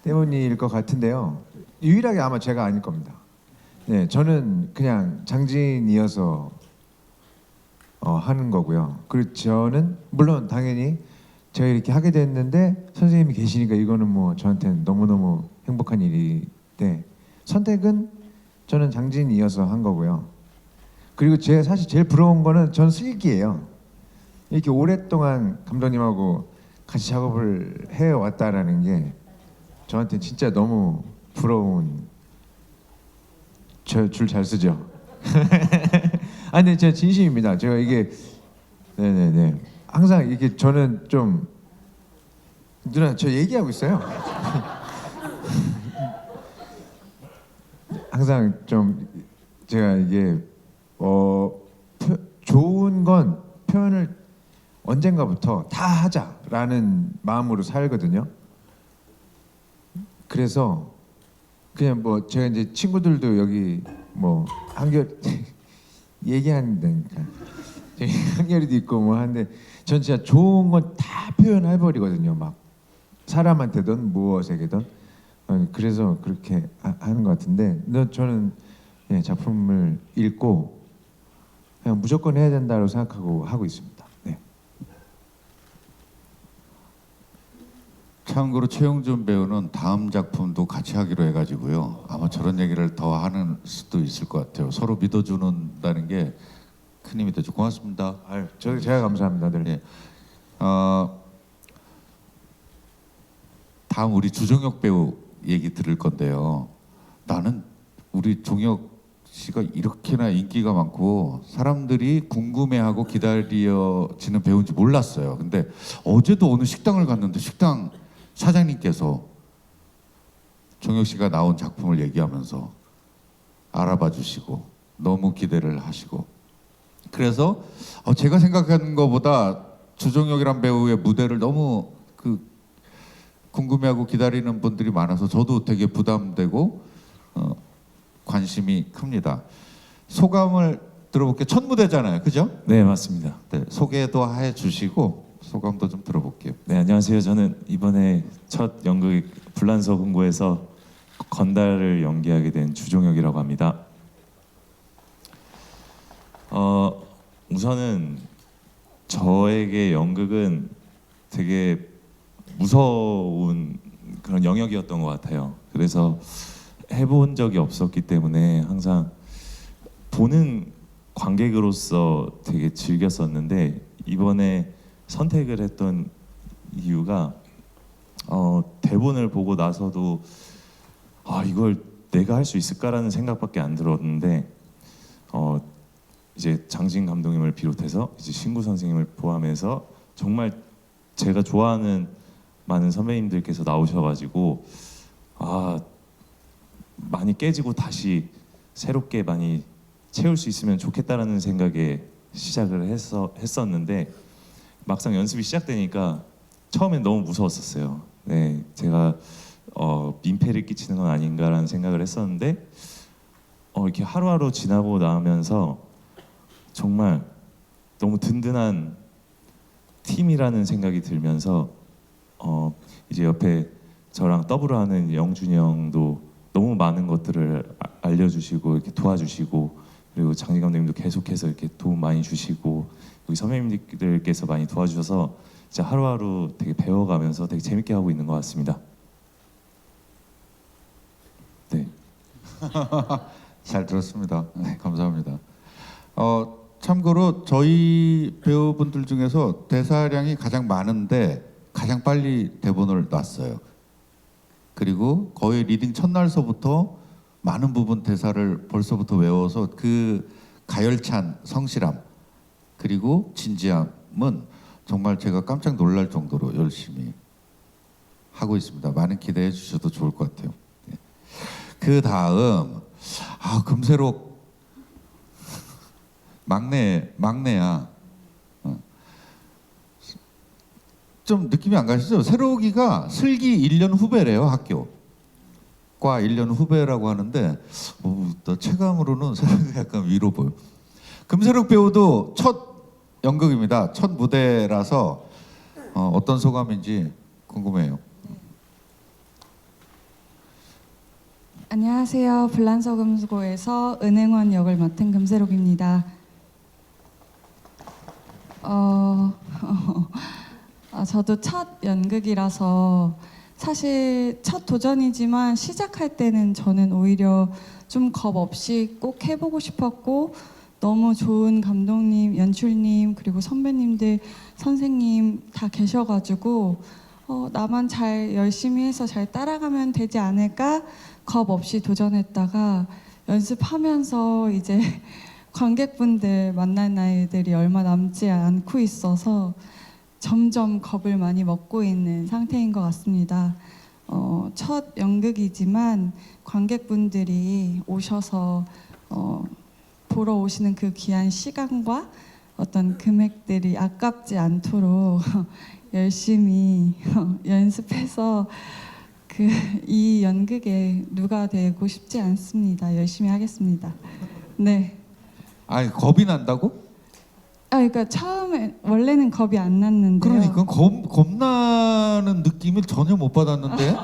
때문일 것 같은데요. 유일하게 아마 제가 아닐 겁니다. 네, 저는 그냥 장진이어서 하는 거고요. 그리고 저는 물론 당연히 제가 이렇게 하게 됐는데 선생님이 계시니까 이거는 뭐 저한테는 너무너무 행복한 일인데, 선택은 저는 장진이어서 한 거고요. 그리고 제가 사실 제일 부러운 거는 전 슬기예요. 이렇게 오랫동안 감독님하고 같이 작업을 해왔다라는 게 저한테 진짜 너무 부러운. 저 줄 잘 쓰죠? 아니 근데 제가 진심입니다. 제가 이게 네네네 항상 이게 저는 좀 누나 저 얘기하고 있어요. 항상 좀 제가 이게 좋은 건 표현을 언젠가부터 다 하자라는 마음으로 살거든요. 그래서 그냥 뭐 제가 이제 친구들도 여기 뭐 한결 얘기한다니까 한결이도 있고 뭐 하는데 전 진짜 좋은 건 다 표현해버리거든요. 막 사람한테든 무엇에게든 그래서 그렇게 하는 것 같은데 저는 예, 작품을 읽고 그냥 무조건 해야 된다고 생각하고 하고 있습니다. 네. 참고로 최용준 배우는 다음 작품도 같이 하기로 해가지고요. 아마 저런 얘기를 더 하는 수도 있을 것 같아요. 서로 믿어주는다는 게 큰 힘이 되죠. 고맙습니다. 아유, 제가 감사합니다. 늘. 예. 다음 우리 주종혁 배우 얘기 들을 건데요. 나는 우리 종혁 씨가 이렇게나 인기가 많고 사람들이 궁금해하고 기다려지는 배우인지 몰랐어요. 근데 어제도 어느 식당을 갔는데 식당 사장님께서 종혁 씨가 나온 작품을 얘기하면서 알아봐 주시고 너무 기대를 하시고 그래서 제가 생각하는 것보다 주종혁이란 배우의 무대를 너무 궁금해하고 기다리는 분들이 많아서 저도 되게 부담되고 관심이 큽니다. 소감을 들어볼게요. 첫 무대잖아요, 그죠? 네, 맞습니다. 네, 소개도 해주시고 소감도 좀 들어볼게요. 네, 안녕하세요. 저는 이번에 첫 연극 불란서금고에서 건달을 연기하게 된 주종혁이라고 합니다. 우선은 저에게 연극은 되게 무서운 그런 영역이었던 것 같아요. 그래서 해본 적이 없었기 때문에 항상 보는 관객으로서 되게 즐겼었는데 이번에 선택을 했던 이유가 대본을 보고 나서도 이걸 내가 할 수 있을까라는 생각밖에 안 들었는데 이제 장진 감독님을 비롯해서 이제 신구 선생님을 포함해서 정말 제가 좋아하는 많은 선배님들께서 나오셔가지고 많이 깨지고 다시 새롭게 많이 채울 수 있으면 좋겠다라는 생각에 시작을 했었는데 막상 연습이 시작되니까 처음엔 너무 무서웠었어요. 네, 제가 민폐를 끼치는 건 아닌가라는 생각을 했었는데 이렇게 하루하루 지나고 나면서 정말 너무 든든한 팀이라는 생각이 들면서 이제 옆에 저랑 더블하는 영준이 형도 너무 많은 것들을 알려주시고 이렇게 도와주시고 그리고 장진 감독님도 계속해서 이렇게 도움 많이 주시고 여기 선배님들께서 많이 도와주셔서 진짜 하루하루 되게 배워가면서 되게 재밌게 하고 있는 것 같습니다. 네. 잘 들었습니다. 네, 감사합니다. 참고로 저희 배우분들 중에서 대사량이 가장 많은데 가장 빨리 대본을 놨어요. 그리고 거의 리딩 첫날서부터 많은 부분 대사를 벌써부터 외워서 그 가열찬 성실함 그리고 진지함은 정말 제가 깜짝 놀랄 정도로 열심히 하고 있습니다. 많은 기대해 주셔도 좋을 것 같아요. 그 다음 금세록 막내야. 좀 느낌이 안 가시죠? 새록이가 슬기 1년 후배래요. 학교 과 1년 후배라고 하는데 또 체감으로는 새록이가 약간 위로 보여. 금세록 배우도 첫 연극입니다. 첫 무대라서 어떤 소감인지 궁금해요. 안녕하세요. 불란서금고에서 은행원 역을 맡은 금세록입니다. 저도 첫 연극이라서 사실 첫 도전이지만 시작할 때는 저는 오히려 좀 겁 없이 꼭 해보고 싶었고 너무 좋은 감독님, 연출님 그리고 선배님들, 선생님 다 계셔가지고 나만 잘 열심히 해서 잘 따라가면 되지 않을까 겁 없이 도전했다가 연습하면서 이제 관객분들 만날 날들이 얼마 남지 않고 있어서 점점 겁을 많이 먹고 있는 상태인 것 같습니다. 첫 연극이지만 관객분들이 오셔서 보러 오시는 그 귀한 시간과 어떤 금액들이 아깝지 않도록 열심히 연습해서 이 연극에 누가 되고 싶지 않습니다. 열심히 하겠습니다. 네. 아니 겁이 난다고? 그러니까 처음에 원래는 겁이 안 났는데요. 그러니까 겁나는 느낌을 전혀 못 받았는데.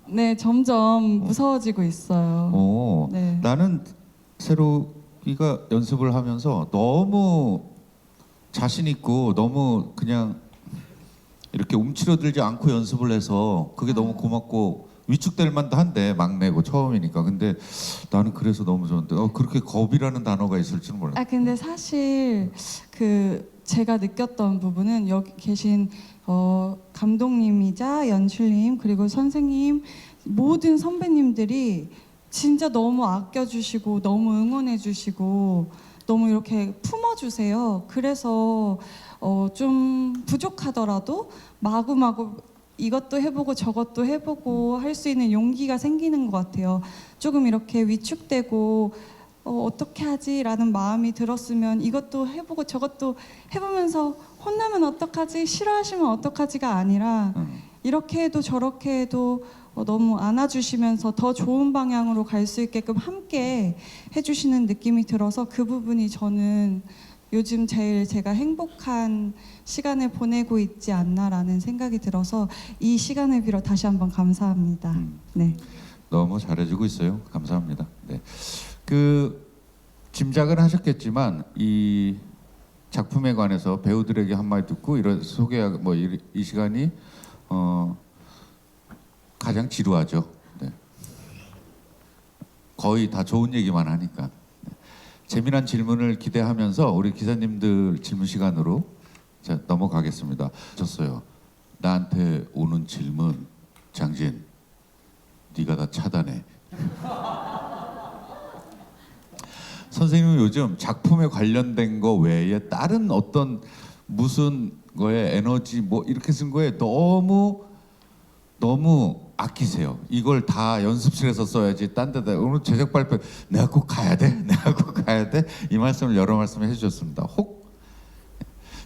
네, 점점 무서워지고 있어요. 네. 나는 새로기가 연습을 하면서 너무 자신 있고 너무 그냥 이렇게 움츠러들지 않고 연습을 해서 그게 너무 고맙고 위축될 만도 한데 막내고 처음이니까. 근데 나는 그래서 너무 좋은데 그렇게 겁이라는 단어가 있을 줄은 몰랐어요. 근데 사실 제가 느꼈던 부분은 여기 계신 감독님이자 연출님 그리고 선생님 모든 선배님들이 진짜 너무 아껴주시고 너무 응원해주시고 너무 이렇게 품어주세요. 그래서 좀 부족하더라도 마구마구 이것도 해보고 저것도 해보고 할 수 있는 용기가 생기는 것 같아요. 조금 이렇게 위축되고 어떻게 하지? 라는 마음이 들었으면 이것도 해보고 저것도 해보면서 혼나면 어떡하지? 싫어하시면 어떡하지가 아니라 이렇게 해도 저렇게 해도 너무 안아주시면서 더 좋은 방향으로 갈 수 있게끔 함께 해주시는 느낌이 들어서 그 부분이 저는 요즘 제일 제가 행복한 시간을 보내고 있지 않나라는 생각이 들어서 이 시간을 빌어 다시 한번 감사합니다. 네. 너무 잘해주고 있어요. 감사합니다. 네. 그 짐작은 하셨겠지만 이 작품에 관해서 배우들에게 한마디 듣고 이런 소개하고 뭐 이 시간이 가장 지루하죠. 네. 거의 다 좋은 얘기만 하니까. 네. 재미난 질문을 기대하면서 우리 기사님들 질문 시간으로 자, 넘어가겠습니다. 졌어요. 나한테 오는 질문 장진 네가 다 차단해. 선생님은 요즘 작품에 관련된 거 외에 다른 어떤 무슨 거에 에너지 뭐 이렇게 쓴 거에 너무 아끼세요. 이걸 다 연습실에서 써야지 딴 데다 오늘 제작 발표 내가 꼭 가야 돼? 내가 꼭 가야 돼? 이 말씀을 여러 말씀을 해주셨습니다. 혹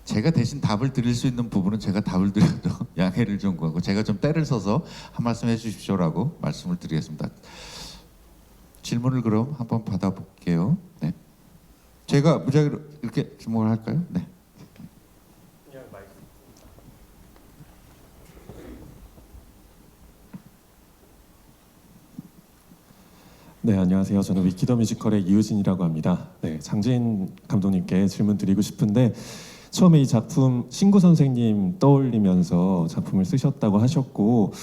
제가 대신 답을 드릴 수 있는 부분은 제가 답을 드려도 양해를 좀 구하고 제가 좀 때를 써서 한 말씀 해주십시오라고 말씀을 드리겠습니다. 질문을 그럼 한번 받아볼게요. 네. 제가 무작위로 이렇게 질문을 할까요? 네. 네, 안녕하세요. 저는 위키더 뮤지컬의 이우진이라고 합니다. 네, 장진 감독님께 질문 드리고 싶은데 처음에 이 작품 신구 선생님 떠올리면서 작품을 쓰셨다고 하셨고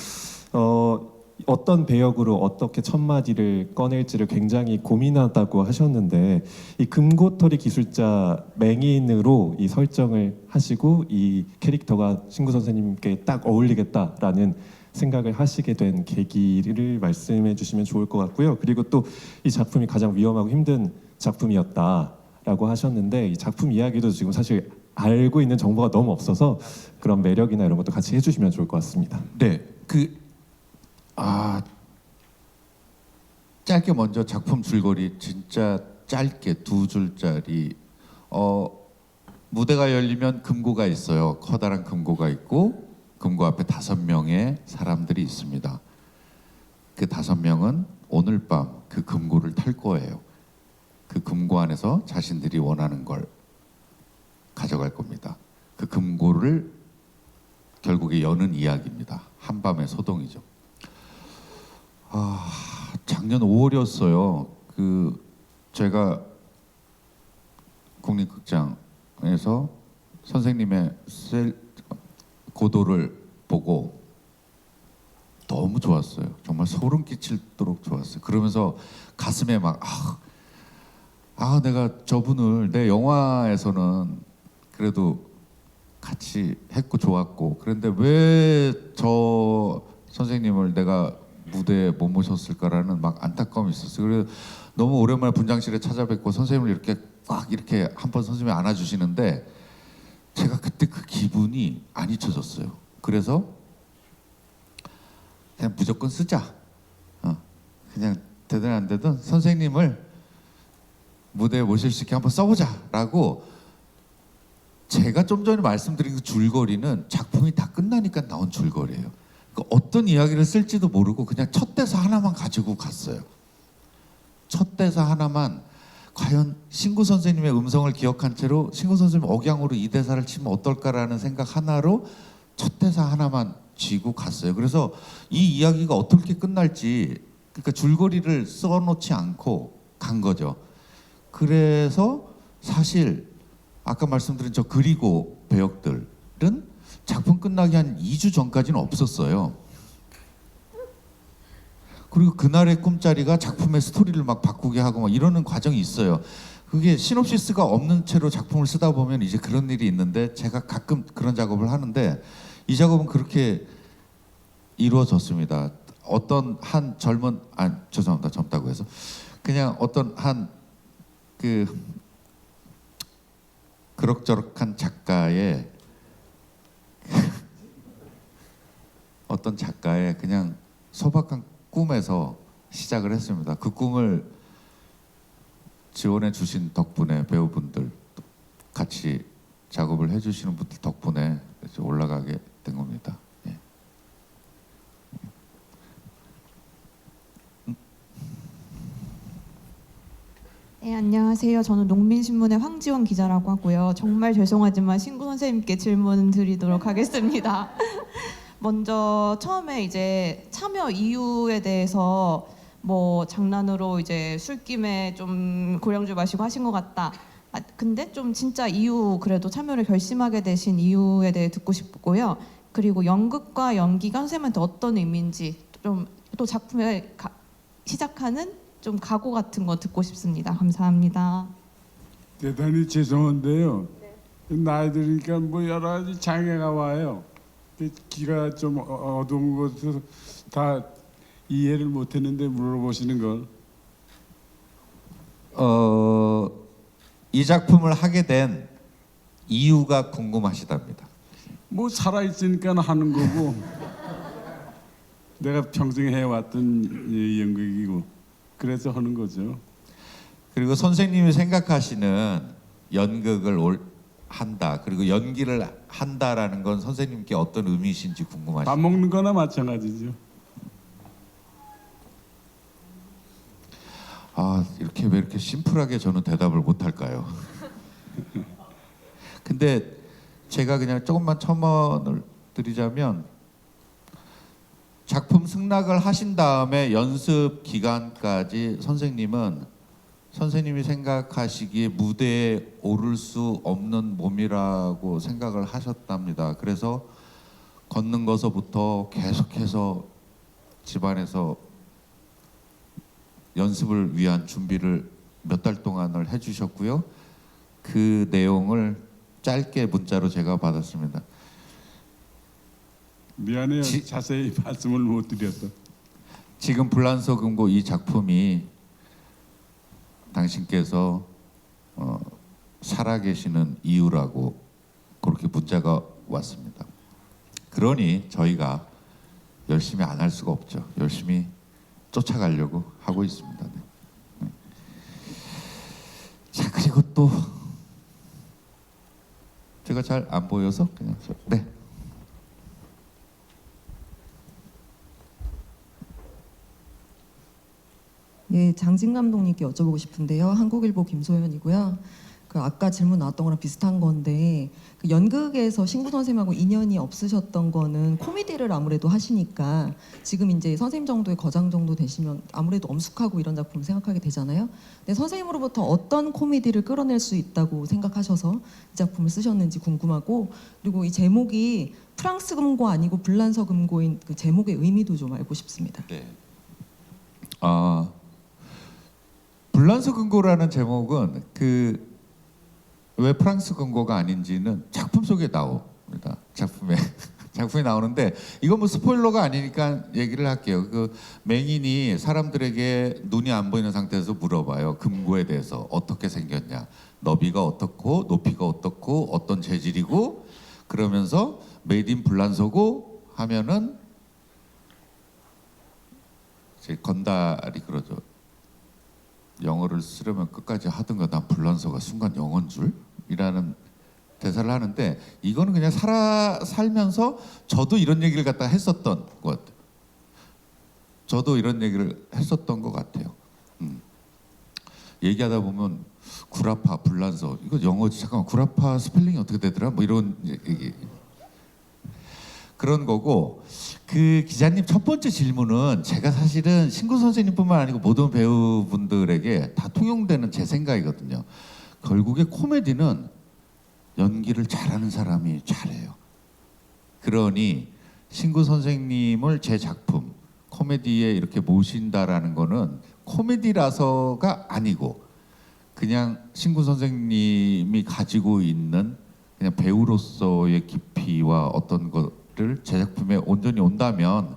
어떤 배역으로 어떻게 첫 마디를 꺼낼지를 굉장히 고민하다고 하셨는데 이 금고털이 기술자 맹인으로 이 설정을 하시고 이 캐릭터가 신구 선생님께 딱 어울리겠다라는 생각을 하시게 된 계기를 말씀해 주시면 좋을 것 같고요. 그리고 또 이 작품이 가장 위험하고 힘든 작품이었다라고 하셨는데 이 작품 이야기도 지금 사실 알고 있는 정보가 너무 없어서 그런 매력이나 이런 것도 같이 해주시면 좋을 것 같습니다. 네, 짧게 먼저 작품 줄거리 진짜 짧게 2줄짜리 무대가 열리면 금고가 있어요. 커다란 금고가 있고 금고 앞에 5명의 사람들이 있습니다. 그 5명은 오늘 밤 그 금고를 탈 거예요. 그 금고 안에서 자신들이 원하는 걸 가져갈 겁니다. 그 금고를 결국에 여는 이야기입니다. 한밤의 소동이죠. 작년 5월이었어요. 제가 국립극장에서 선생님의 고도를 보고 너무 좋았어요. 정말 소름 끼치도록 좋았어요. 그러면서 가슴에 막 내가 저분을 내 영화에서는 그래도 같이 했고 좋았고 그런데 왜 저 선생님을 내가 무대에 못 모셨을까라는 막 안타까움이 있었어요. 그래서 너무 오랜만에 분장실에 찾아뵙고 선생님을 이렇게 꽉 이렇게 한번 선생님이 안아주시는데 제가 그때 그 기분이 안 잊혀졌어요. 그래서 그냥 무조건 쓰자. 그냥 되든 안 되든 선생님을 무대에 모실 수 있게 한번 써보자라고. 제가 좀 전에 말씀드린 그 줄거리는 작품이 다 끝나니까 나온 줄거리예요. 그러니까 어떤 이야기를 쓸지도 모르고 그냥 첫 대사 하나만 가지고 갔어요. 첫 대사 하나만, 과연 신구 선생님의 음성을 기억한 채로 신구 선생님 억양으로 이 대사를 치면 어떨까라는 생각 하나로 첫 대사 하나만 쥐고 갔어요. 그래서 이 이야기가 어떻게 끝날지, 그러니까 줄거리를 써놓지 않고 간 거죠. 그래서 사실 아까 말씀드린 저 그리고 배역들은 작품 끝나기 한 2주 전까지는 없었어요. 그리고 그날의 꿈자리가 작품의 스토리를 막 바꾸게 하고 막 이러는 과정이 있어요. 그게 시놉시스가 없는 채로 작품을 쓰다 보면 이제 그런 일이 있는데, 제가 가끔 그런 작업을 하는데 이 작업은 그렇게 이루어졌습니다. 어떤 한 죄송합니다. 젊다고 해서 그냥 어떤 한 그럭저럭한 작가의 어떤 작가의 그냥 소박한 꿈에서 시작을 했습니다. 그 꿈을 지원해 주신 덕분에 배우분들, 같이 작업을 해주시는 분들 덕분에 올라가게 된 겁니다. 예. 네, 안녕하세요. 저는 농민신문의 황지원 기자라고 하고요. 정말 죄송하지만 신구 선생님께 질문 드리도록 하겠습니다. 먼저 처음에 이제 참여 이유에 대해서 뭐 장난으로 이제 술김에 좀 고량주 마시고 하신 것 같다. 근데 좀 진짜 이유, 그래도 참여를 결심하게 되신 이유에 대해 듣고 싶고요. 그리고 연극과 연기가 선생님한테 어떤 의미인지, 좀 또 작품을 시작하는 좀 각오 같은 거 듣고 싶습니다. 감사합니다. 대단히 죄송한데요. 나이 들으니까 뭐 여러 가지 장애가 와요. 귀가 좀 어두운 것에서 다 이해를 못했는데 물어보시는 걸. 이 작품을 하게 된 이유가 궁금하시답니다. 뭐 살아 있으니까 하는 거고, 내가 평생 해왔던 연극이고, 그래서 하는 거죠. 그리고 선생님이 생각하시는 연극을 한다, 그리고 연기를 한다라는 건 선생님께 어떤 의미이신지 궁금하시죠. 밥 먹는 거나 마찬가지죠. 이렇게 왜 이렇게 심플하게 저는 대답을 못할까요? 근데 제가 그냥 조금만 첨언을 드리자면, 작품 승낙을 하신 다음에 연습 기간까지 선생님이 생각하시기에 무대에 오를 수 없는 몸이라고 생각을 하셨답니다. 그래서 걷는 것서부터 계속해서 집안에서 연습을 위한 준비를 몇 달 동안을 해주셨고요. 그 내용을 짧게 문자로 제가 받았습니다. 미안해요. 자세히 말씀을 못 드렸어. 지금 불란서금고 이 작품이 당신께서 살아계시는 이유라고 그렇게 문자가 왔습니다. 그러니 저희가 열심히 안 할 수가 없죠. 열심히 쫓아가려고 하고 있습니다. 네. 자, 그리고 또 제가 잘 안 보여서 그냥 네. 예, 장진 감독님께 여쭤보고 싶은데요. 한국일보 김소연이고요. 그 아까 질문 나왔던 거랑 비슷한 건데, 그 연극에서 신구 선생님하고 인연이 없으셨던 거는 코미디를 아무래도 하시니까 지금 이제 선생님 정도의 거장 정도 되시면 아무래도 엄숙하고 이런 작품 생각하게 되잖아요. 근데 선생님으로부터 어떤 코미디를 끌어낼 수 있다고 생각하셔서 이 작품을 쓰셨는지 궁금하고, 그리고 이 제목이 프랑스 금고 아니고 불란서 금고인 그 제목의 의미도 좀 알고 싶습니다. 네. 불란서 금고라는 제목은 왜 프랑스 금고가 아닌지는 작품 속에 나옵니다. 작품에 작품이 나오는데 이건 뭐 스포일러가 아니니까 얘기를 할게요. 그 맹인이 사람들에게 눈이 안 보이는 상태에서 물어봐요. 금고에 대해서 어떻게 생겼냐, 너비가 어떻고 높이가 어떻고 어떤 재질이고, 그러면서 메이드 인 불란서고 하면은 제 건달이 그러죠. 영어를 쓰려면 끝까지 하든가 난 불란서가 순간 영어인 줄이라는 대사를 하는데, 이거는 그냥 살면서 저도 이런 얘기를 갖다 했었던 것 같아요. 저도 이런 얘기를 했었던 것 같아요. 얘기하다 보면 구라파, 불란서 이거 영어지, 잠깐만 구라파 스펠링이 어떻게 되더라? 뭐 이런 얘기. 그런 거고, 그 기자님 첫 번째 질문은 제가 사실은 신구 선생님뿐만 아니고 모든 배우분들에게 다 통용되는 제 생각이거든요. 결국에 코미디는 연기를 잘하는 사람이 잘해요. 그러니 신구 선생님을 제 작품 코미디에 이렇게 모신다라는 거는 코미디라서가 아니고 그냥 신구 선생님이 가지고 있는 그냥 배우로서의 깊이와 어떤 것을 제 작품에 온전히 온다면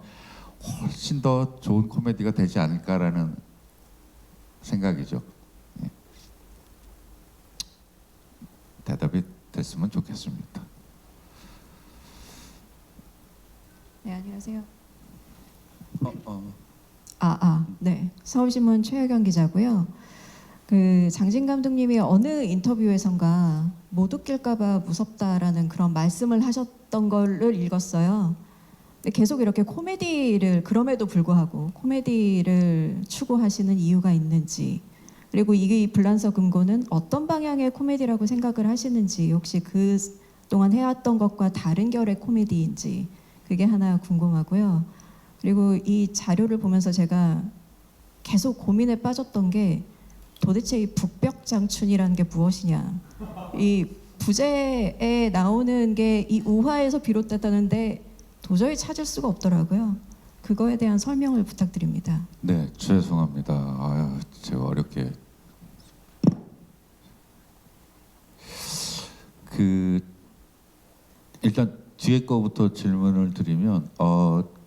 훨씬 더 좋은 코미디가 되지 않을까라는 생각이죠. 예. 대답이 됐으면 좋겠습니다. 네, 안녕하세요. 네. 서울신문 최혜경 기자고요. 그 장진 감독님이 어느 인터뷰에선가 못 웃길까봐 무섭다라는 그런 말씀을 하셨던 거를 읽었어요. 근데 계속 이렇게 코미디를, 그럼에도 불구하고 코미디를 추구하시는 이유가 있는지, 그리고 이 불란서 금고는 어떤 방향의 코미디라고 생각을 하시는지, 혹시 그 동안 해왔던 것과 다른 결의 코미디인지 그게 하나 궁금하고요. 그리고 이 자료를 보면서 제가 계속 고민에 빠졌던 게 도대체 이 북벽장춘이라는 게 무엇이냐. 이 부제에 나오는 게 이 우화에서 비롯됐다는데 도저히 찾을 수가 없더라고요. 그거에 대한 설명을 부탁드립니다. 네, 죄송합니다. 아유, 제가 어렵게 일단 뒤에 거부터 질문을 드리면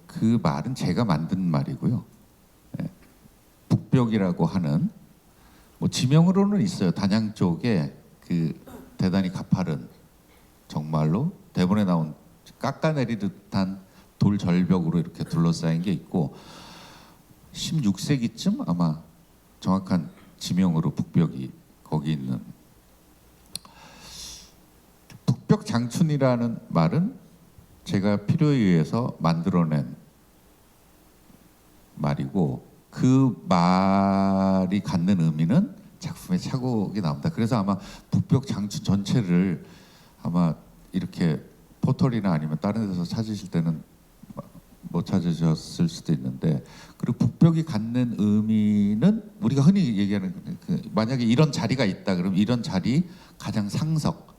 그 말은 제가 만든 말이고요. 예, 북벽이라고 하는 뭐 지명으로는 있어요. 단양 쪽에 그 대단히 가파른, 정말로 대본에 나온 깎아내리듯한 돌 절벽으로 이렇게 둘러싸인 게 있고, 16세기쯤 아마 정확한 지명으로 북벽이 거기 있는. 북벽 장춘이라는 말은 제가 필요에 의해서 만들어낸 말이고, 그 말이 갖는 의미는 작품에 착오가 나옵니다. 그래서 아마 북벽 장춘 전체를 아마 이렇게 포털이나 아니면 다른 데서 찾으실 때는 못 찾으셨을 수도 있는데, 그리고 북벽이 갖는 의미는 우리가 흔히 얘기하는 만약에 이런 자리가 있다 그러면 이런 자리 가장 상석,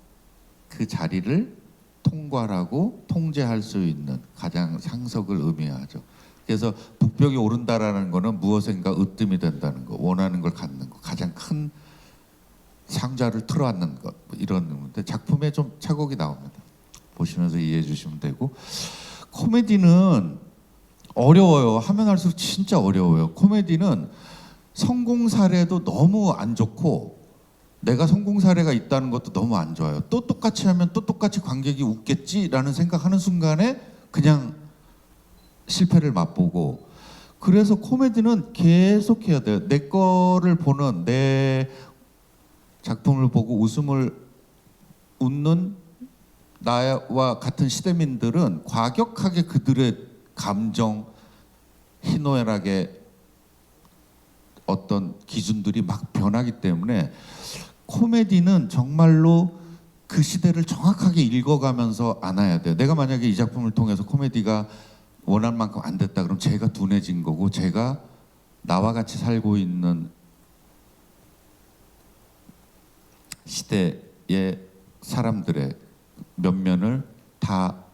그 자리를 통괄하고 통제할 수 있는 가장 상석을 의미하죠. 그래서 북벽이 오른다라는 거는 무엇인가 으뜸이 된다는 거, 원하는 걸 갖는 거, 가장 큰 상자를 틀어앉는 것, 뭐 이런 의미인데 작품에 좀 착오가 나옵니다. 보시면서 이해해 주시면 되고, 코미디는 어려워요. 하면 할수록 진짜 어려워요. 코미디는 성공 사례도 너무 안 좋고 내가 성공 사례가 있다는 것도 너무 안 좋아요. 또 똑같이 하면 또 똑같이 관객이 웃겠지라는 생각하는 순간에 그냥 실패를 맛보고, 그래서 코미디는 계속 해야 돼요. 내 거를 보는, 내 작품을 보고 웃는 나와 같은 시대민들은 과격하게 그들의 감정, 희노애락의 어떤 기준들이 막 변하기 때문에 코미디는 정말로 그 시대를 정확하게 읽어가면서 안아야 돼요. 내가 만약에 이 작품을 통해서 코미디가 원할 만큼 안 됐다 그럼 제가 둔해진 거고, 제가 나와 같이 살고 있는 시대의 사람들의 면면을 다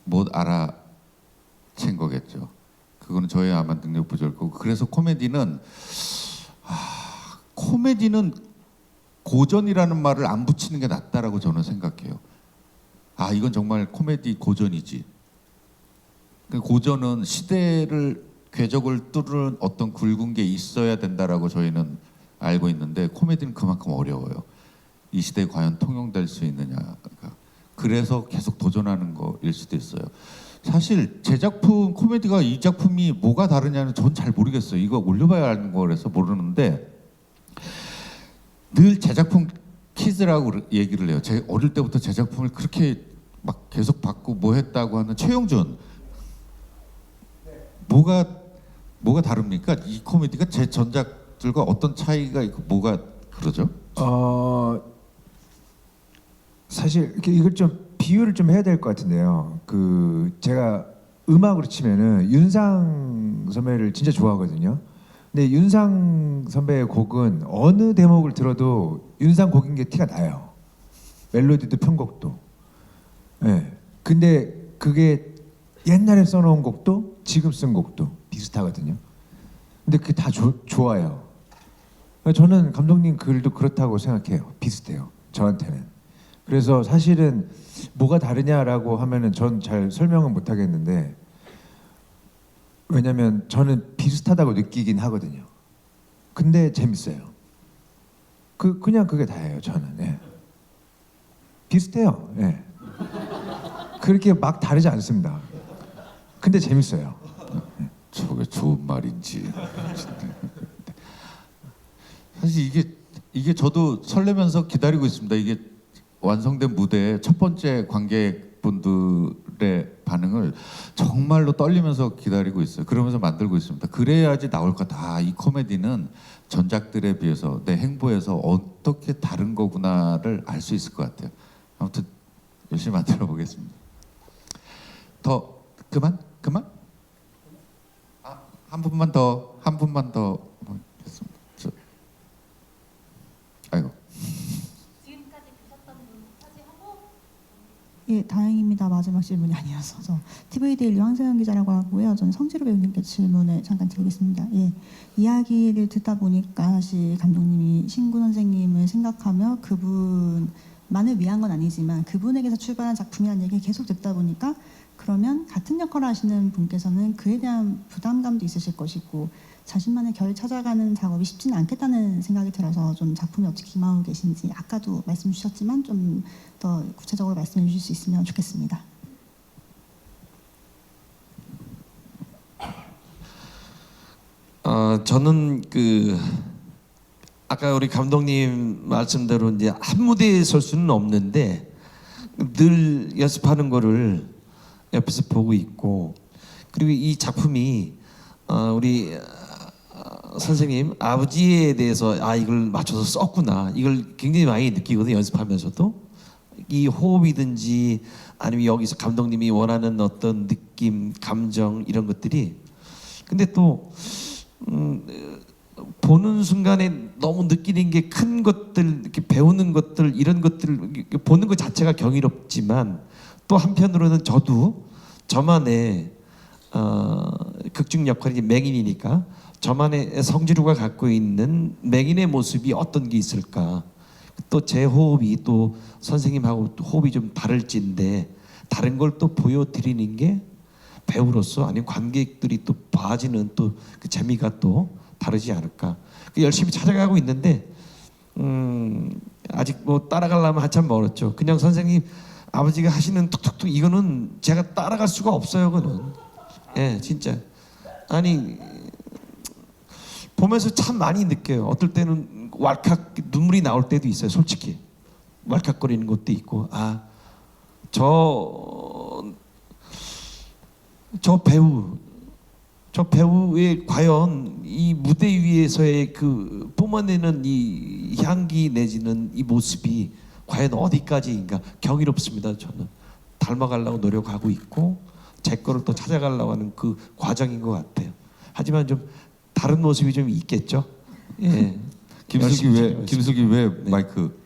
못 알아챈 거겠죠. 그거는 저의 아마 능력 부족이고, 그래서 코미디는 코미디는 고전이라는 말을 안 붙이는 게 낫다라고 저는 생각해요. 아 이건 정말 코미디 고전이지. 그 고전은 시대를 궤적을 뚫은 어떤 굵은 게 있어야 된다라고 저희는 알고 있는데 코미디는 그만큼 어려워요. 이 시대에 과연 통용될 수 있느냐가. 그래서 계속 도전하는 거일 수도 있어요. 사실 제 작품 코미디가 이 작품이 뭐가 다르냐는 전 잘 모르겠어요. 이거 올려봐야 하는 거라서 모르는데 늘 제 작품 키즈라고 얘기를 해요. 제 어릴 때부터 제 작품을 그렇게 막 계속 받고 뭐 했다고 하는 최용준. 뭐가 다릅니까? 이 코미디가 제 전작들과 어떤 차이가 있고 뭐가 그러죠? 사실 이걸 좀 비유를 좀 해야 될 것 같은데요. 그 제가 음악으로 치면은 윤상 선배를 진짜 좋아하거든요. 근데 윤상 선배의 곡은 어느 대목을 들어도 윤상 곡인 게 티가 나요. 멜로디도 편곡도. 네. 근데 그게 옛날에 써놓은 곡도 지금 쓴 곡도 비슷하거든요. 근데 그게 다 좋아요. 저는 감독님 글도 그렇다고 생각해요. 비슷해요. 저한테는. 그래서 사실은 뭐가 다르냐라고 하면은 전 잘 설명은 못 하겠는데 왜냐면 저는 비슷하다고 느끼긴 하거든요. 근데 재밌어요. 그냥 그게 다예요. 저는. 예. 비슷해요. 예. 그렇게 막 다르지 않습니다. 근데 재밌어요. 저게 좋은 말인지. 사실 이게 저도 설레면서 기다리고 있습니다. 이게 완성된 무대의 첫 번째 관객분들의 반응을 정말로 떨리면서 기다리고 있어요. 그러면서 만들고 있습니다. 그래야지 나올 거다. 이 코미디는 전작들에 비해서 내 행보에서 어떻게 다른 거구나를 알 수 있을 것 같아요. 아무튼 열심히 만들어 보겠습니다. 더 그만? 한 분만 더 됐습니다. 아이고. 예, 다행입니다. 마지막 질문이 아니어서. 저 TV데일리 황세영 기자라고 하고요. 저는 성지로 배우님께 질문을 잠깐 드리겠습니다. 예, 이야기를 듣다 보니까 사실 감독님이 신구 선생님을 생각하며 그분만을 위한 건 아니지만 그분에게서 출발한 작품이라는 얘기 계속 듣다 보니까 그러면 같은 역할을 하시는 분께서는 그에 대한 부담감도 있으실 것이고 자신만의 결을 찾아가는 작업이 쉽지는 않겠다는 생각이 들어서 좀 작품이 어떻게 임하고 계신지 아까도 말씀 주셨지만 좀 더 구체적으로 말씀해 주실 수 있으면 좋겠습니다. 저는 아까 우리 감독님 말씀대로 이제 한 무대에 설 수는 없는데 늘 연습하는 거를 옆에서 보고 있고 그리고 이 작품이 우리 선생님 아버지에 대해서 이걸 맞춰서 썼구나 이걸 굉장히 많이 느끼거든요. 연습하면서도 이 호흡이든지 아니면 여기서 감독님이 원하는 어떤 느낌, 감정 이런 것들이 근데 또 보는 순간에 너무 느끼는 게 큰 것들 이렇게 배우는 것들 이런 것들 보는 것 자체가 경이롭지만 또 한편으로는 저도 저만의 극중 역할이 맹인이니까 저만의 성지루가 갖고 있는 맹인의 모습이 어떤 게 있을까 또 제 호흡이 또 선생님하고 또 호흡이 좀 다를진데 다른 걸 또 보여드리는 게 배우로서 아니면 관객들이 또 봐지는 또 그 재미가 또 다르지 않을까 열심히 찾아가고 있는데 아직 뭐 따라가려면 한참 멀었죠. 그냥 선생님 아버지가 하시는 툭툭툭 이거는 제가 따라갈 수가 없어요. 그거는 예 진짜 아니 보면서 참 많이 느껴요. 어떨 때는 왈칵 눈물이 나올 때도 있어요. 솔직히 왈칵거리는 것도 있고 저 배우의 과연 이 무대 위에서의 그 뿜어내는 이 향기 내지는 이 모습이 과연 어디까지인가 경이롭습니다. 저는 닮아가려고 노력하고 있고 제 거를 또 찾아가려고 하는 그 과정인 것 같아요. 하지만 좀 다른 모습이 좀 있겠죠. 예. 김숙이 왜 마이크?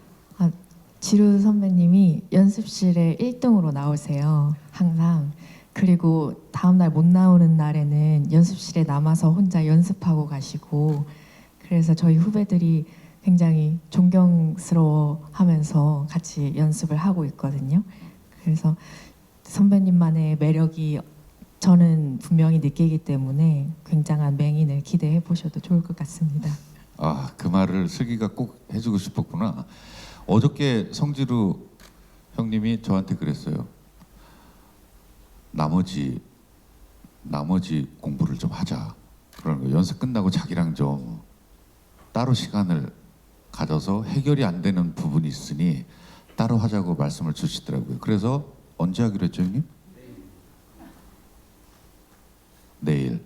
지루 선배님이 연습실에 1등으로 나오세요. 항상. 그리고 다음날 못 나오는 날에는 연습실에 남아서 혼자 연습하고 가시고 그래서 저희 후배들이 굉장히 존경스러워하면서 같이 연습을 하고 있거든요. 그래서 선배님만의 매력이 저는 분명히 느끼기 때문에 굉장한 맹인을 기대해 보셔도 좋을 것 같습니다. 아, 그 말을 슬기가 꼭 해주고 싶었구나. 어저께 성지루 형님이 저한테 그랬어요. 나머지 공부를 좀 하자. 그러는 거예요. 연습 끝나고 자기랑 좀 따로 시간을 가져서 해결이 안 되는 부분이 있으니 따로 하자고 말씀을 주시더라고요. 그래서 언제 하기로 했죠, 형님? 내일.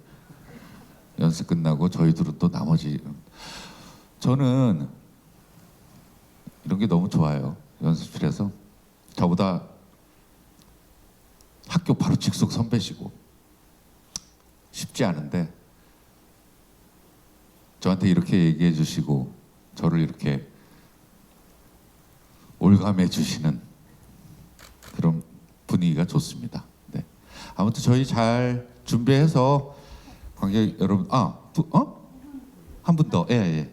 연습 끝나고 저희들은 또 나머지. 저는 이런 게 너무 좋아요. 연습실에서 저보다 학교 바로 직속 선배시고 쉽지 않은데 저한테 이렇게 얘기해 주시고 저를 이렇게 올감해 주시는 그런 분위기가 좋습니다. 네. 아무튼 저희 잘 준비해서 관객 여러분, 한 분 더. 예.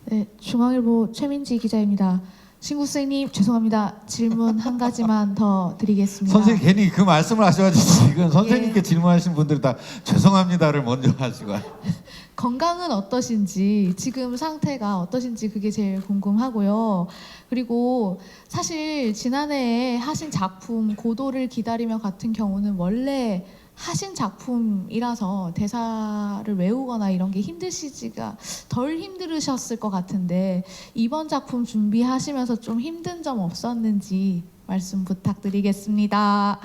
네, 중앙일보 최민지 기자입니다. 신구 선생님 죄송합니다. 질문 한 가지만 더 드리겠습니다. 선생님 괜히 그 말씀을 하셔가지고 지금 선생님께 질문하신 분들이 다 죄송합니다를 먼저 하시고. 건강은 어떠신지, 지금 상태가 어떠신지 그게 제일 궁금하고요. 그리고 사실 지난해에 하신 작품 고도를 기다리며 같은 경우는 원래 하신 작품이라서 대사를 외우거나 이런 게 힘드시지가 덜 힘들으셨을 것 같은데 이번 작품 준비하시면서 좀 힘든 점 없었는지 말씀 부탁드리겠습니다.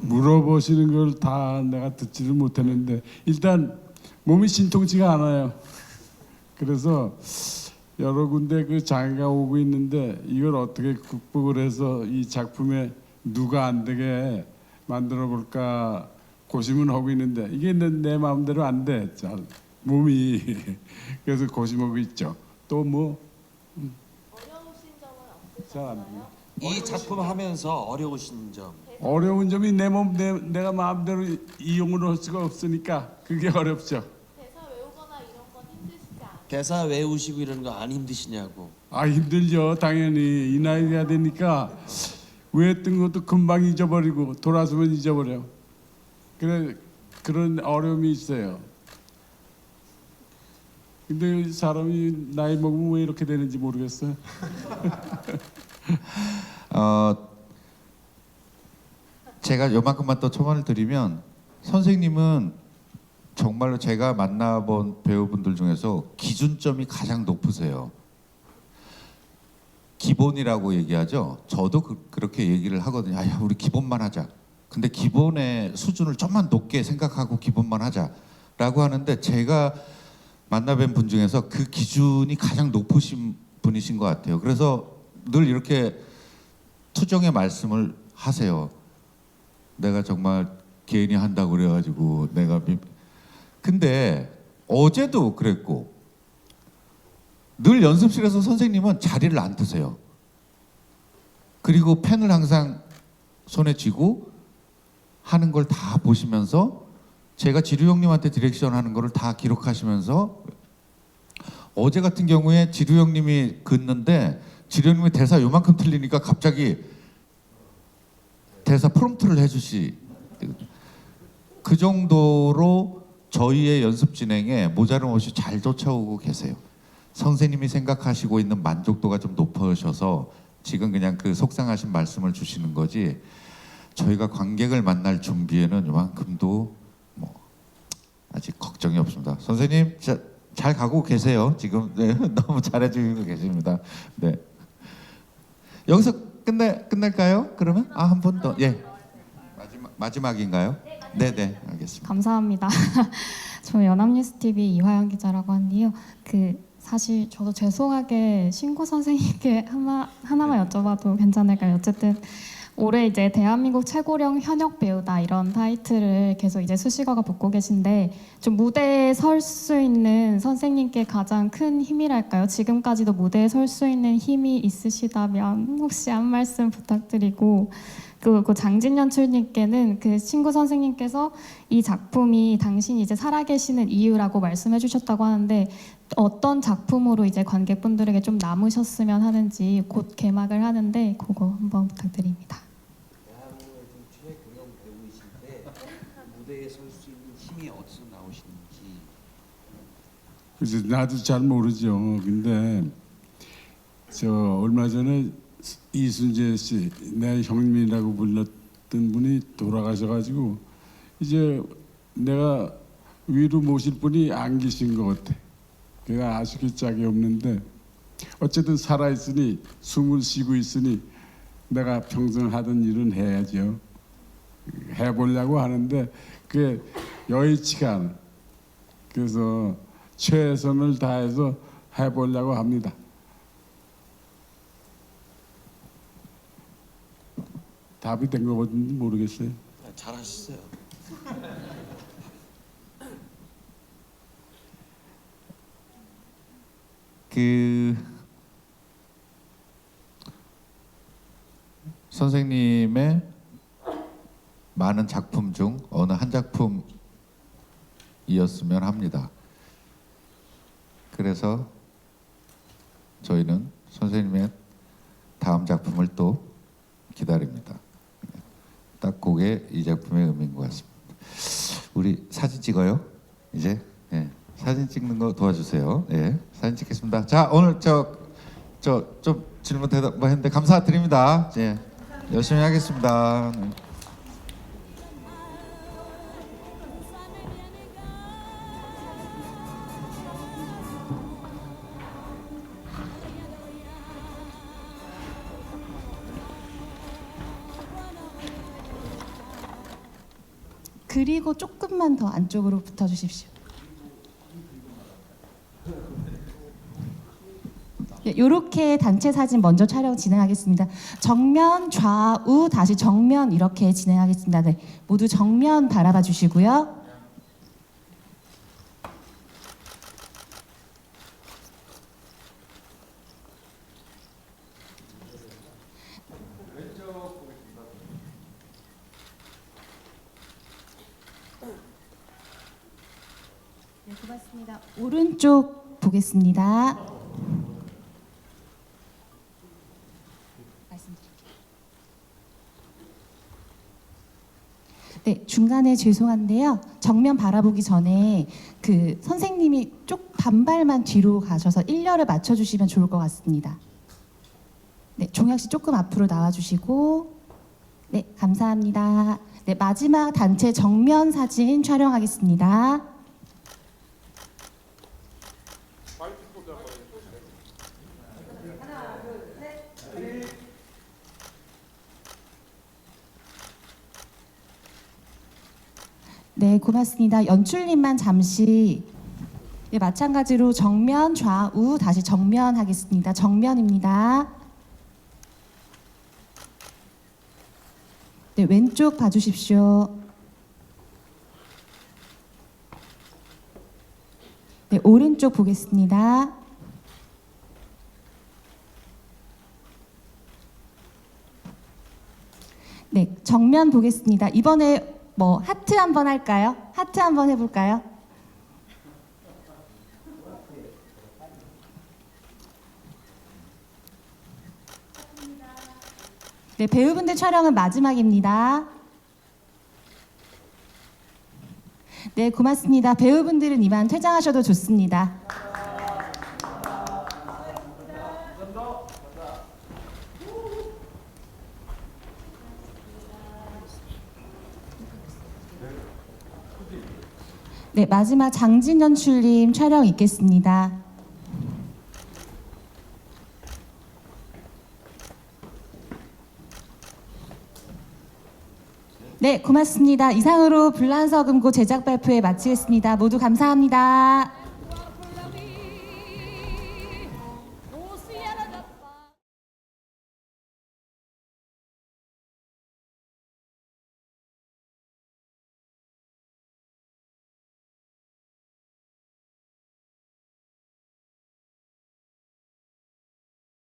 물어보시는 걸 다 내가 듣지를 못했는데 일단 몸이 신통치가 않아요. 그래서 여러 군데 그 장애가 오고 있는데 이걸 어떻게 극복을 해서 이 작품에 누가 안 되게 만들어 볼까 고심은 하고 있는데 이게 내 마음대로 안 돼. 잘 몸이 그래서 고심하고 있죠. 또 뭐 어려우신 점은 잘 안 없으셨나요? 이 작품 하면서 어려우신 점. 어려운 점이 내 몸 내가 마음대로 이용을 할 수가 없으니까 그게 어렵죠. 대사 외우거나 이런 건 힘드시지 않아요? 대사 외우시고 이런 거 안 힘드시냐고. 아 힘들죠. 당연히 이 나이가 되니까 외웠던 것도 금방 잊어버리고 돌아서면 잊어버려. 그래 그런 어려움이 있어요. 근데 사람이 나이 먹으면 왜 이렇게 되는지 모르겠어요. 제가 요만큼만 또 첨언을 드리면 선생님은 정말로 제가 만나본 배우분들 중에서 기준점이 가장 높으세요. 기본이라고 얘기하죠. 저도 그렇게 얘기를 하거든요. 야, 우리 기본만 하자. 근데 기본의 수준을 좀만 높게 생각하고 기본만 하자라고 하는데 제가 만나뵌 분 중에서 그 기준이 가장 높으신 분이신 것 같아요. 그래서 늘 이렇게 투정의 말씀을 하세요. 내가 정말 개인이 한다고 그래가지고 내가 근데 어제도 그랬고 늘 연습실에서 선생님은 자리를 안 드세요. 그리고 펜을 항상 손에 쥐고 하는 걸 다 보시면서 제가 지루 형님한테 디렉션 하는 거를 다 기록하시면서 어제 같은 경우에 지루 형님이 긋는데 지루 형님이 대사 요만큼 틀리니까 갑자기 대사 프롬프트를 해주시 그 정도로 저희의 연습 진행에 모자름 없이 잘 쫓아오고 계세요. 선생님이 생각하시고 있는 만족도가 좀 높으셔서 지금 그냥 그 속상하신 말씀을 주시는 거지 저희가 관객을 만날 준비에는 이만큼도 뭐 아직 걱정이 없습니다. 선생님 잘 가고 계세요. 지금 네, 너무 잘해주고 계십니다. 네. 여기서 끝날까요? 그러면 한 분 더. 예. 마지막인가요? 네, 알겠습니다. 감사합니다. 저 연합뉴스TV 이화영 기자라고 하는데요. 사실 저도 죄송하게 신구 선생님께 하나만 여쭤봐도 괜찮을까요? 어쨌든 올해 이제 대한민국 최고령 현역 배우다 이런 타이틀을 계속 이제 수식어가 붙고 계신데 좀 무대에 설 수 있는 선생님께 가장 큰 힘이랄까요? 지금까지도 무대에 설 수 있는 힘이 있으시다면 혹시 한 말씀 부탁드리고 그 장진 연출님께는 그 신구 선생님께서 이 작품이 당신이 이제 살아계시는 이유라고 말씀해 주셨다고 하는데 어떤 작품으로 이제 관객분들에게 좀 남으셨으면 하는지 곧 개막을 하는데 그거 한번 부탁드립니다. 최고령 배우이신데 무대에 설 수 있는 힘이 어디서 나오시는지. 그래서 나도 잘 모르죠. 근데 저 얼마 전에 이순재 씨, 내 형님이라고 불렀던 분이 돌아가셔가지고 이제 내가 위로 모실 분이 안 계신 것 같아. 내가 아쉽게 짝이 없는데 어쨌든 살아있으니 숨을 쉬고 있으니 내가 평생 하던 일은 해야죠. 해보려고 하는데 그게 여의치가 않아. 그래서 최선을 다해서 해보려고 합니다. 답이 된 거 같은지 모르겠어요. 잘하셨어요. 그 선생님의 많은 작품 중 어느 한 작품이었으면 합니다. 그래서 저희는 선생님의 다음 작품을 또 기다립니다. 딱 그게 이 작품의 의미인 것 같습니다. 우리 사진 찍어요? 이제 네. 사진 찍는 거 도와주세요. 네, 사진 찍겠습니다. 자, 오늘 좀 질문 대답 뭐 했는데 감사드립니다. 네, 열심히 하겠습니다. 네. 그리고 조금만 더 안쪽으로 붙어주십시오. 이렇게 단체 사진 먼저 촬영 진행하겠습니다. 정면, 좌우, 다시 정면 이렇게 진행하겠습니다. 네, 모두 정면 바라봐 주시고요. 네, 고맙습니다. 오른쪽 보겠습니다. 네, 중간에 죄송한데요. 정면 바라보기 전에 그 선생님이 쪽 반발만 뒤로 가셔서 일렬을 맞춰주시면 좋을 것 같습니다. 네, 종혁 씨 조금 앞으로 나와주시고, 네, 감사합니다. 네, 마지막 단체 정면 사진 촬영하겠습니다. 네, 고맙습니다. 연출님만 잠시. 네, 마찬가지로 정면, 좌우, 다시 정면 하겠습니다. 정면입니다. 네, 왼쪽 봐주십시오. 네, 오른쪽 보겠습니다. 네, 정면 보겠습니다. 이번에 뭐 하트 한번 할까요? 하트 한번 해볼까요? 네, 배우분들 촬영은 마지막입니다. 네, 고맙습니다. 배우분들은 이만 퇴장하셔도 좋습니다. 네, 마지막 장진 연출님 촬영 있겠습니다. 네, 고맙습니다. 이상으로 불란서금고 제작 발표회 마치겠습니다. 모두 감사합니다.